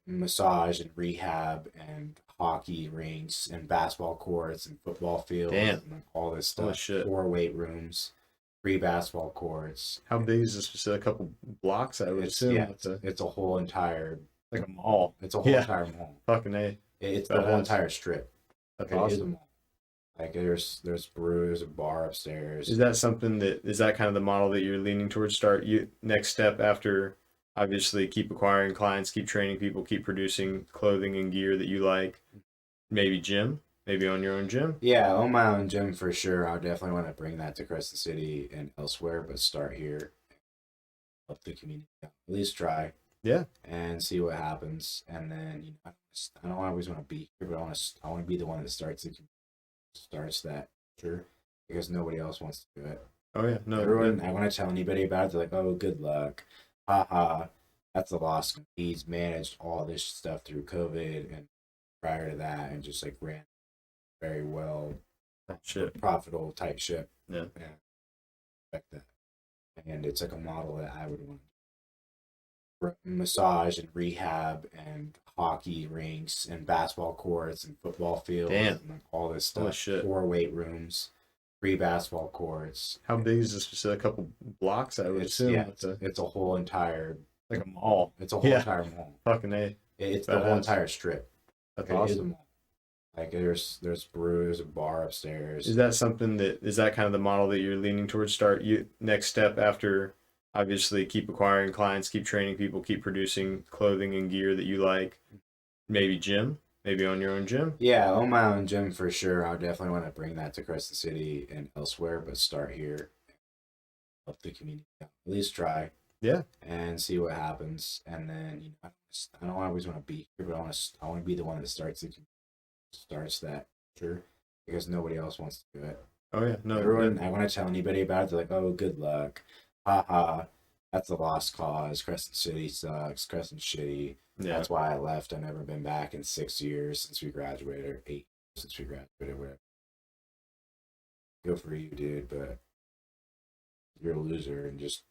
Massage and rehab and hockey rinks and basketball courts and football fields. Damn. And like all this Holy stuff. shit. 4 weight rooms, 3 basketball courts. How big is this facility? A couple blocks, I would assume. Yeah, it's a whole entire, like a mall. it's a whole Yeah. entire mall. Fucking A. It's the whole Badass. entire strip. That's It is a awesome. mall. Like there's brews, a bar upstairs. Is that something that is that kind of the model that you're leaning towards? Start you next step after obviously keep acquiring clients, keep training people, keep producing clothing and gear that you like. Maybe gym, maybe own your own gym. Yeah, own my own gym for sure. I definitely want to bring that to Crescent City and elsewhere, but start here, help the community out. At least try. Yeah. And see what happens. And then, you know, I don't always want to be here, but I want to be the one that starts that culture, because nobody else wants to do it. Oh yeah. No. Everyone, I want to tell anybody about it. They're like, "Oh, good luck, haha." That's a loss. He's managed all this stuff through COVID and prior to that, and just like ran very well, Shit. profitable type ship. Yeah. Like that. And it's like a model that I would want. Massage and rehab and hockey rinks and basketball courts and football fields. Damn. And like all this Holy stuff. shit. 4 weight rooms, 3 basketball courts. How big is this facility? A couple blocks, I would assume. Yeah, it's a whole entire, like a mall. it's a whole Yeah. entire mall. Fucking A. It's the whole Badass. entire strip. That's It is a awesome. mall. Like there's brews, a bar upstairs. Is that something that is that kind of the model that you're leaning towards? Start you next step after obviously keep acquiring clients, keep training people, keep producing clothing and gear that you like. Maybe gym, maybe own your own gym. Yeah, own my own gym for sure. I definitely want to bring that to Crescent City and elsewhere, but start here, help the community out. At least try. Yeah. And see what happens. And then, you know, I don't always want to be here, but I want to be the one that starts that culture, because nobody else wants to do it. Oh yeah. No. Everyone, I want to tell anybody about it. They're like, "Oh, good luck, haha." That's a lost cause. Crescent City sucks. Crescent's shitty. Yeah. That's why I left. I've never been back in 6 years since we graduated, or 8 since we graduated. Whatever. Good for you, dude, but you're a loser and just.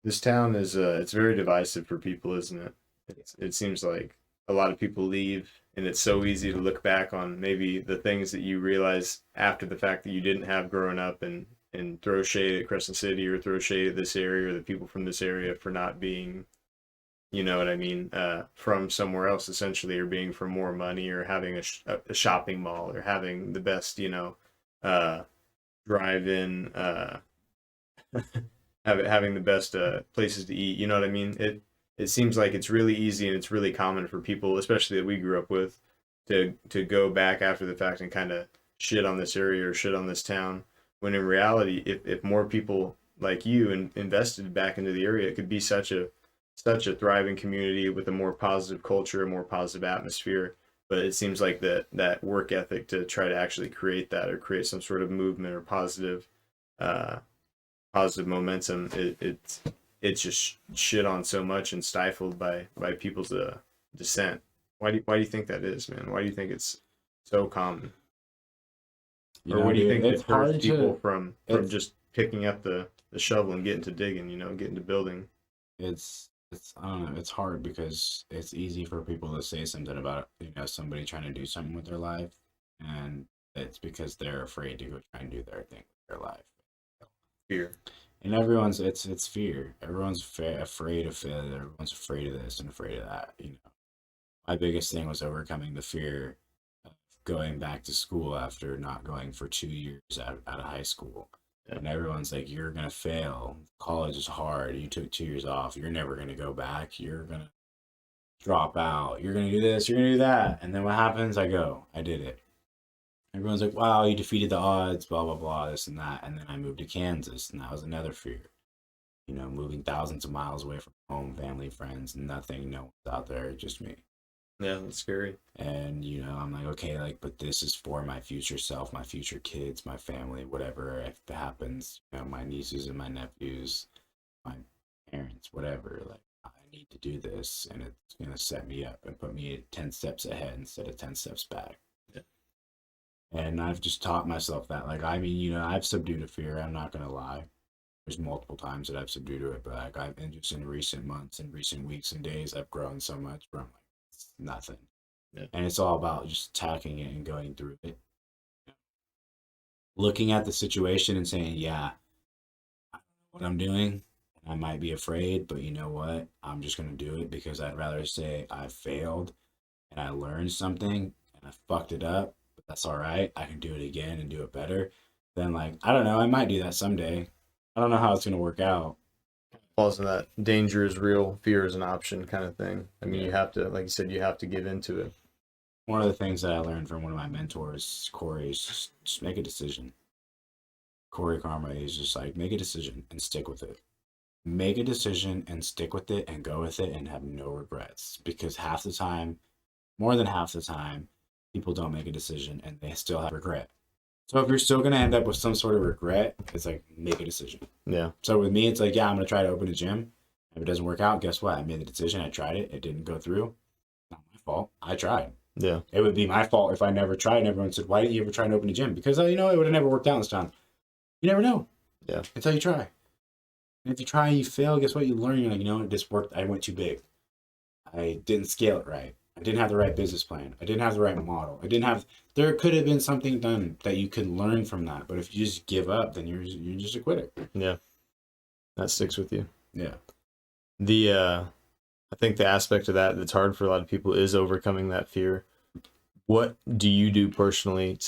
This town is it's very divisive for people, isn't it? It seems like a lot of people leave, and it's so easy to look back on maybe the things that you realize after the fact that you didn't have growing up, and throw shade at Crescent City or throw shade at this area or the people from this area for not being, you know what I mean, from somewhere else essentially, or being for more money, or having a shopping mall, or having the best, you know, drive-in, having the best places to eat. You know what I mean? It seems like it's really easy and it's really common for people, especially that we grew up with, to go back after the fact and kind of shit on this area or shit on this town. When in reality, if more people like you invested back into the area, it could be such a thriving community with a more positive culture, a more positive atmosphere. but it seems like that work ethic to try to actually create that or create some sort of movement or uh, positive momentum, it's just shit on so much and stifled by people's dissent. Why do you think that is, man? Why do you think it's so common? You Or know, what do you dude, think it's deters hard people to from it's just picking up the shovel and getting to digging, getting to building? it's I don't know, it's hard because it's easy for people to say something about, somebody trying to do something with their life, and it's because they're afraid to go try and do their thing with their life. Fear. And everyone's it's fear. Everyone's afraid of failure. Everyone's afraid of this and afraid of that. My biggest thing was overcoming the fear of going back to school after not going for 2 years out of high school. Yeah. And everyone's like, you're going to fail. College is hard. You took 2 years off. You're never going to go back. You're going to drop out. You're going to do this. You're going to do that. And then what happens? I go. I did it. Everyone's like, wow, you defeated the odds, blah, blah, blah, this and that. And then I moved to Kansas, and that was another fear. Moving thousands of miles away from home, family, friends, nothing, no one's out there, just me. Yeah, that's scary. And, I'm like, okay, like, but this is for my future self, my future kids, my family, whatever, if it happens, my nieces and my nephews, my parents, whatever, like, I need to do this, and it's going to set me up and put me 10 steps ahead instead of 10 steps back. Yeah. And I've just taught myself that, like, I mean, I've subdued a fear, I'm not going to lie. There's multiple times that I've subdued it, but like I've been just in recent months and recent weeks and days, I've grown so much from like it's nothing. Yeah. And it's all about just attacking it and going through it. Looking at the situation and saying, yeah, I don't know what I'm doing. I might be afraid, but you know what? I'm just going to do it because I'd rather say I failed and I learned something and I fucked it up, but that's all right. I can do it again and do it better. Then, like, I don't know. I might do that someday. I don't know how it's going to work out. Falls in that danger is real, fear is an option kind of thing. I mean, Yeah. you have to, like you said, you have to give into it. One of the things that I learned from one of my mentors, Corey, is just make a decision. Corey Karma is just like, make a decision and stick with it. Make a decision and stick with it and go with it and have no regrets. Because half the time, more than half the time, people don't make a decision and they still have regret. So if you're still going to end up with some sort of regret, it's like, make a decision. Yeah. So with me, it's like, yeah, I'm going to try to open a gym. If it doesn't work out, guess what? I made the decision. I tried it. It didn't go through. Not my fault. I tried. Yeah. It would be my fault if I never tried and everyone said, why didn't you ever try and open a gym? Because, it would have never worked out this time. You never know. Yeah. Until you try. And if you try and you fail, guess what? You learn. You're like, it just worked. I went too big. I didn't scale it right. I didn't have the right business plan. I didn't have the right model. There could have been something done that you could learn from that. But if you just give up, then you're just a quitter. Yeah. That sticks with you. Yeah. I think the aspect of that that's hard for a lot of people is overcoming that fear. What do you do personally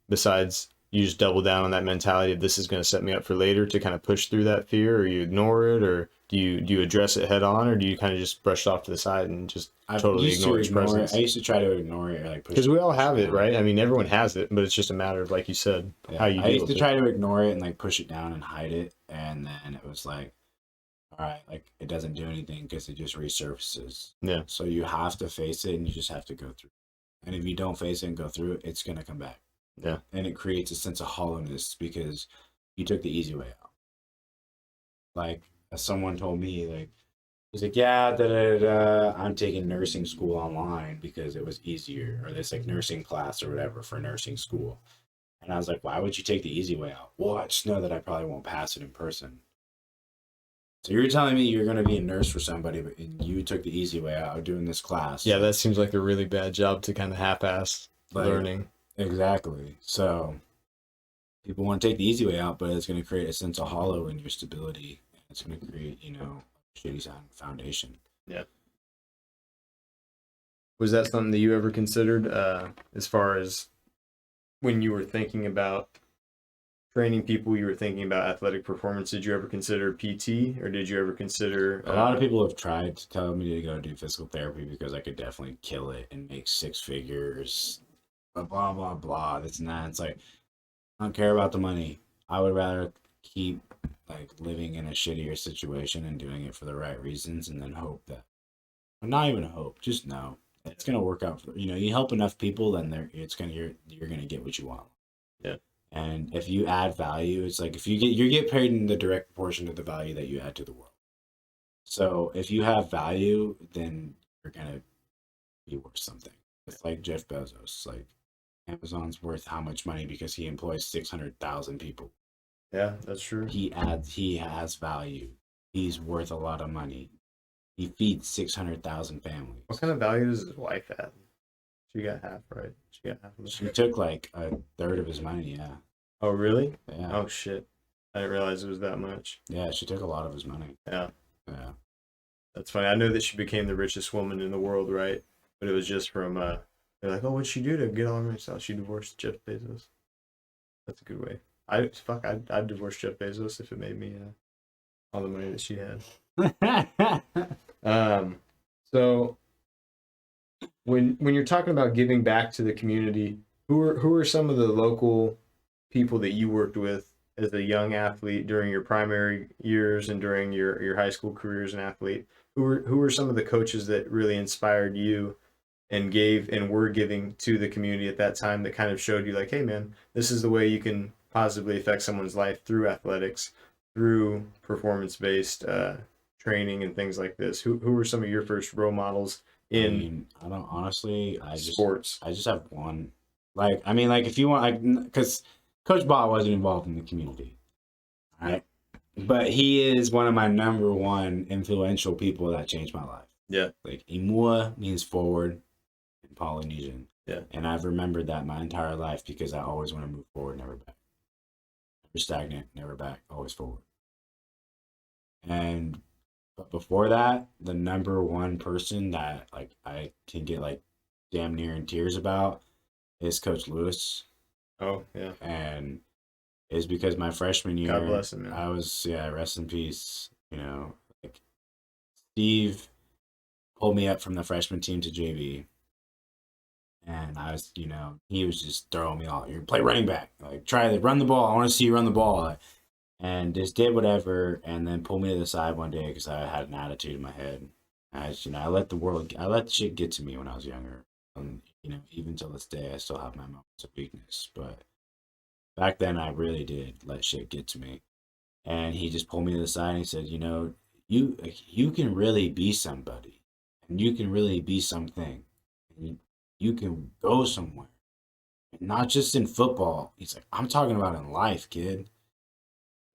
besides you just double down on that mentality of this is going to set me up for later to kind of push through that fear, or you ignore it, or do you address it head on, or do you kind of just brush it off to the side and just totally ignore its presence? I used to try to ignore it or like push it. Because we all have it, right? I mean, everyone has it, but it's just a matter of, like you said, how you deal with it. I used to try to ignore it and like push it down and hide it, and then it was like, all right, like it doesn't do anything because it just resurfaces. Yeah. So you have to face it and you just have to go through it. And if you don't face it and go through it, it's gonna come back. Yeah. And it creates a sense of hollowness because you took the easy way out. Like someone told me, like, he's like, yeah, I'm taking nursing school online because it was easier, or this like nursing class or whatever for nursing school. And I was like, why would you take the easy way out? Well, I just know that I probably won't pass it in person. So you're telling me you're going to be a nurse for somebody, but you took the easy way out of doing this class. Yeah, that seems like a really bad job to kind of half-ass learning. Exactly. So people want to take the easy way out, but it's going to create a sense of hollow in your stability. It's going to create, a shitty foundation. Yeah. Was that something that you ever considered as far as when you were thinking about training people, you were thinking about athletic performance? Did you ever consider PT, or did you ever consider... A lot of people have tried to tell me to go do physical therapy because I could definitely kill it and make 6 figures, blah, blah, blah, this and that. It's like, I don't care about the money. I would rather keep like living in a shittier situation and doing it for the right reasons and then hope that, not even hope, just know it's gonna work out. You help enough people, then you're gonna get what you want. Yeah. And if you add value, it's like if you get paid in the direct proportion to the value that you add to the world. So if you have value, then you're gonna be worth something. It's like Jeff Bezos. Like Amazon's worth how much money because he employs 600,000 people. Yeah, that's true. He has value. He's worth a lot of money. He feeds 600,000 families. What kind of value does his wife have? She got half, right? She got half of She it. took like a third of his money. Yeah. Oh, really? Yeah. Oh, shit. I didn't realize it was that much. Yeah, she took a lot of his money. Yeah. Yeah. That's funny. I know that she became the richest woman in the world, right? But it was just from, they're like, oh, what'd she do to get all her money? So she divorced Jeff Bezos. That's a good way. I'd divorce Jeff Bezos if it made me all the money that she had. So when you're talking about giving back to the community, who are some of the local people that you worked with as a young athlete during your primary years and during your high school career as an athlete? Who were some of the coaches that really inspired you and gave and were giving to the community at that time that kind of showed you like, hey man, this is the way you can positively affect someone's life through athletics, through performance based training and things like this? Who were some of your first role models in I don't honestly. sports? I just have one. Like if you want, like, because Coach Ball wasn't involved in the community, all right? But he is one of my number one influential people that changed my life. Yeah. Like Imua means forward in Polynesian. Yeah. And I've remembered that my entire life because I always want to move forward, never back. Never stagnant, never back, always forward. But before that, the number one person that like I can get like damn near in tears about is Coach Lewis. Oh yeah. And it's because my freshman year, God bless him, man. I was rest in peace. Like Steve pulled me up from the freshman team to JV. And I was, he was just throwing me all. You play running back, like try to run the ball. I want to see you run the ball, and just did whatever. And then pulled me to the side one day because I had an attitude in my head. I let the shit get to me when I was younger. And even till this day, I still have my moments of weakness. But back then, I really did let shit get to me. And he just pulled me to the side and he said, you can really be somebody, and you can really be something. And you can go somewhere, not just in football. He's like, I'm talking about in life, kid.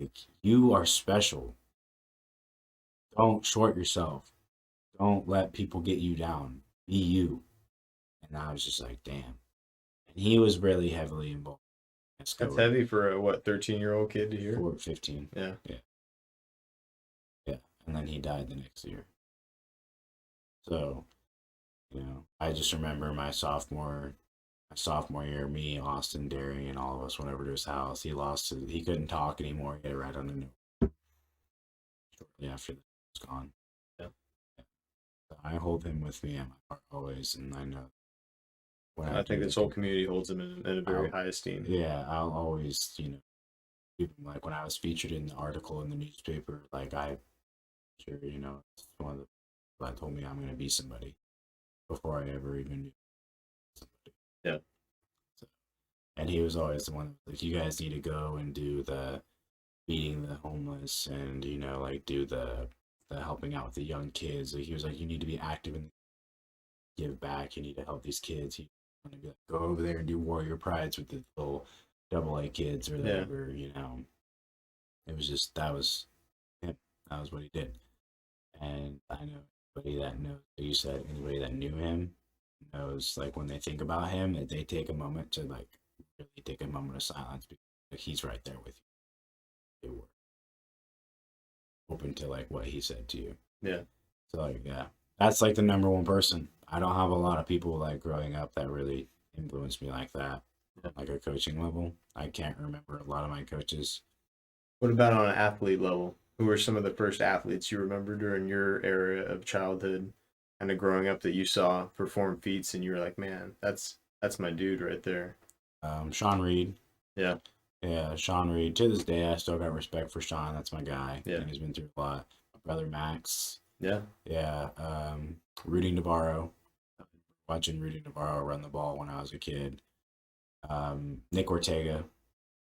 Like, you are special. Don't short yourself. Don't let people get you down. Be you. And I was just like, damn. And he was really heavily involved. That's heavy for a 13-year-old kid to hear. 15. Yeah. And then he died the next year. So, I just remember my sophomore year, me, Austin, Derry, and all of us went over to his house. He couldn't talk anymore. He had to write on the note. Shortly after that, he was gone. Yeah. So I hold him with me at my heart always, and I know. I think this whole community holds him in a very high esteem. Yeah, I'll always, even like when I was featured in the article in the newspaper, like it's one of the that told me I'm going to be somebody before I ever even knew somebody. Yeah. So, and he was always the one like, you guys need to go and do the feeding the homeless and like do the helping out with the young kids. Like, he was like, you need to be active and give back. You need to help these kids. He want to be like, go over there and do warrior prides with the little AA kids or whatever. It was just that was him. That was what he did. And I know anybody that knows, you said anybody that knew him knows, like, when they think about him, that they take a moment to like really take a moment of silence because like, he's right there with you. They were open to like what he said to you. Yeah. So like, yeah, that's like the number one person. I don't have a lot of people like growing up that really influenced me like that, like a coaching level. I can't remember a lot of my coaches. What about on an athlete level? Who were some of the first athletes you remember during your era of childhood, kind of growing up that you saw perform feats and you were like, man, that's my dude right there? Sean Reed. Yeah. Yeah, Sean Reed. To this day, I still got respect for Sean. That's my guy. Yeah. He's been through a lot. My brother Max. Yeah. Yeah. Rudy Navarro. watching Rudy Navarro run the ball when I was a kid. Nick Ortega.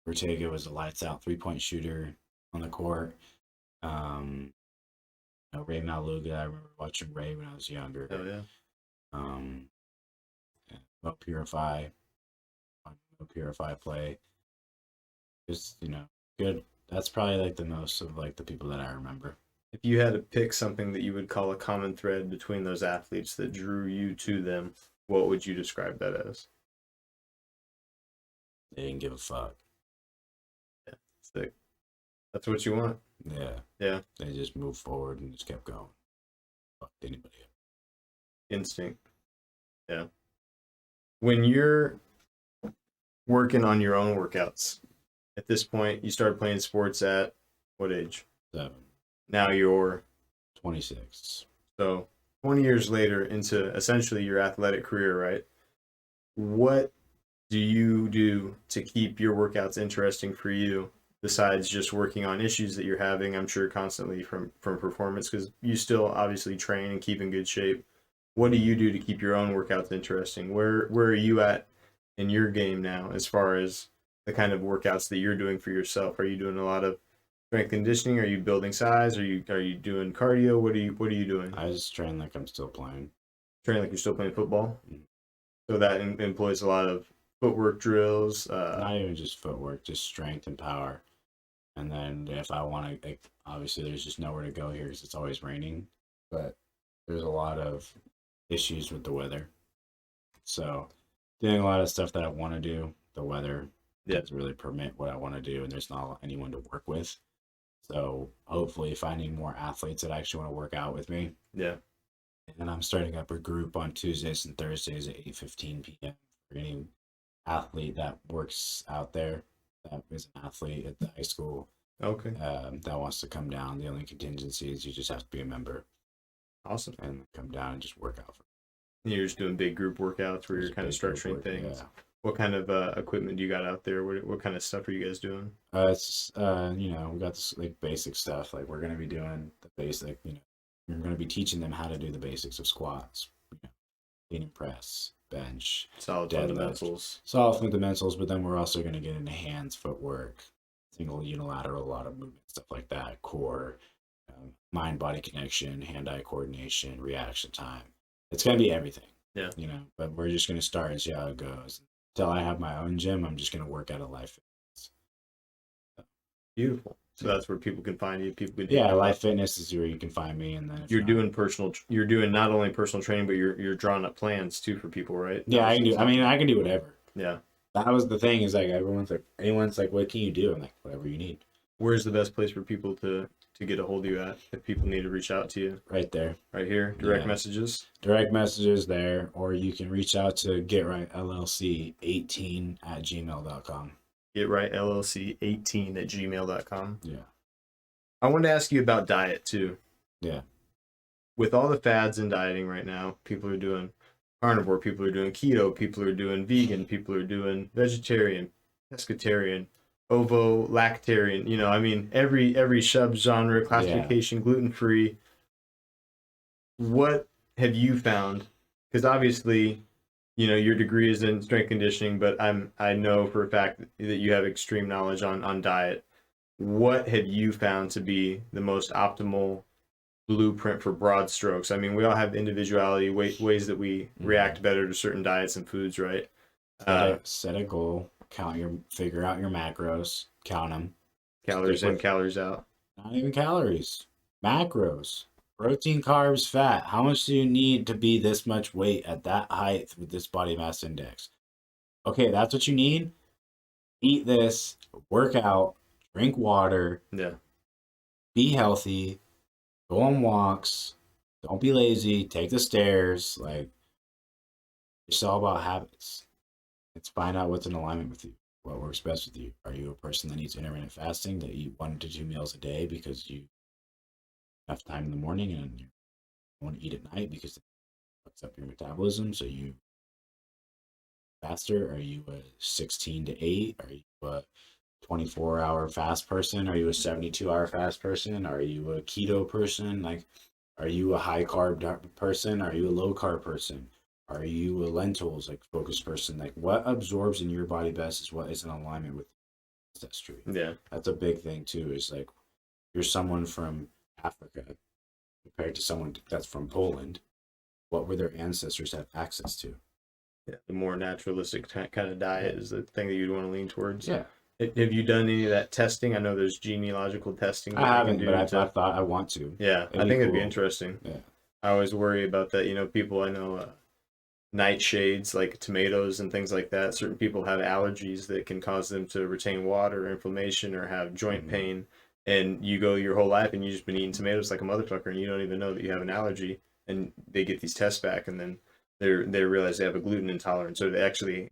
Ortega was a lights out 3-point shooter on the court. Ray Maluga. I remember watching Ray when I was younger. Oh yeah. Mo Purify. Mo Purify play. Just good. That's probably like the most of like the people that I remember. If you had to pick something that you would call a common thread between those athletes that drew you to them, what would you describe that as? They didn't give a fuck. Yeah, sick. That's what you want. Yeah. Yeah. They just moved forward and just kept going. Fucked anybody up. Instinct. Yeah. When you're working on your own workouts, at this point, you started playing sports at what age? 7. Now you're 26. So 20 years later into essentially your athletic career, right? What do you do to keep your workouts interesting for you besides just working on issues that you're having, I'm sure constantly from performance, because you still obviously train and keep in good shape. What do you do to keep your own workouts interesting? Where are you at in your game now as far as the kind of workouts that you're doing for yourself? Are you doing a lot of strength conditioning? Are you building size? Are you doing cardio? What are you doing? I just train like I'm still playing. Train like you're still playing football? Mm. So that employs a lot of footwork drills. Not even just footwork, just strength and power. And then if I want to, like, obviously there's just nowhere to go here because it's always raining. But there's a lot of issues with the weather. So doing a lot of stuff that I want to do, the weather doesn't really permit what I want to do, and there's not anyone to work with. So hopefully finding more athletes that actually want to work out with me. Yeah. And I'm starting up a group on Tuesdays and Thursdays at 8:15 p.m. for any athlete that works out there, that is an athlete at the high school. Okay. That wants to come down. The only contingency is you just have to be a member. Awesome. And come down and just work out. You're just doing big group workouts where you're kind of structuring things. Yeah. What kind of equipment do you got out there? What kind of stuff are you guys doing? It's we got this like basic stuff. Like we're gonna be doing the basic. We're gonna be teaching them how to do the basics of squats, clean and press, bench, solid fundamentals. Solid fundamentals. But then we're also gonna get into hands, footwork, single, unilateral, a lot of movement, stuff like that. Core, mind-body connection, hand-eye coordination, reaction time. It's gonna be everything. Yeah. But we're just gonna start and see how it goes. Until I have my own gym, I'm just gonna work out of Life Fitness. Beautiful. So that's where people can find you. People can Life Fitness is where you can find me, and then you're doing not only personal training, but you're drawing up plans too for people, right? Yeah, I can do. I mean, I can do whatever. Yeah. That was the thing, is like anyone's like, what can you do? I'm like, whatever you need. Where's the best place for people to get a hold of you at if people need to reach out to you? Right there. Right here. Direct messages. Direct messages there, or you can reach out to GetRightLLC18@gmail.com. GetRightLLC18@gmail.com. Yeah. I wanted to ask you about diet too. Yeah. With all the fads in dieting right now, people are doing carnivore, people are doing keto, people are doing vegan, people are doing vegetarian, pescatarian, ovo-lactarian, every subgenre classification, gluten-free. What have you found? Because obviously, your degree is in strength conditioning, but I know for a fact that you have extreme knowledge on diet. What have you found to be the most optimal blueprint for broad strokes? I mean, we all have individuality, ways that we react better to certain diets and foods, right? Set a goal. Figure out your macros, count them. Calories in, calories out. Not even calories. Macros. Protein, carbs, fat. How much do you need to be this much weight at that height with this body mass index? Okay, that's what you need. Eat this, work out, drink water. Yeah. Be healthy. Go on walks. Don't be lazy. Take the stairs. Like, it's all about habits. Let's find out what's in alignment with you, what works best with you. Are you a person that needs intermittent fasting, to eat 1 to 2 meals a day because you have time in the morning and you want to eat at night because it fucks up your metabolism, so you faster? Are you a 16 to 8? Are you a 24-hour fast person? Are you a 72-hour fast person? Are you a keto person? Like, are you a high carb person? Are you a low carb person? Are you a lentils like focused person? Like what absorbs in your body best is what is in alignment with ancestry. Yeah. That's a big thing too. Is like you're someone from Africa compared to someone that's from Poland. What were their ancestors have access to? Yeah. The more naturalistic kind of diet Yeah. is the thing that you'd want to lean towards. Yeah. Have you done any of that testing? I know there's genealogical testing I that you can haven't, but do I to. thought I want to. Yeah, It'd I be think it'd be cool. interesting. Yeah. I always worry about that. People I know, nightshades like tomatoes and things like that. Certain people have allergies that can cause them to retain water, inflammation, or have joint Mhm. pain. And you go your whole life and you just been eating tomatoes like a motherfucker, and you don't even know that you have an allergy. And they get these tests back, and then they realize they have a gluten intolerance, or they actually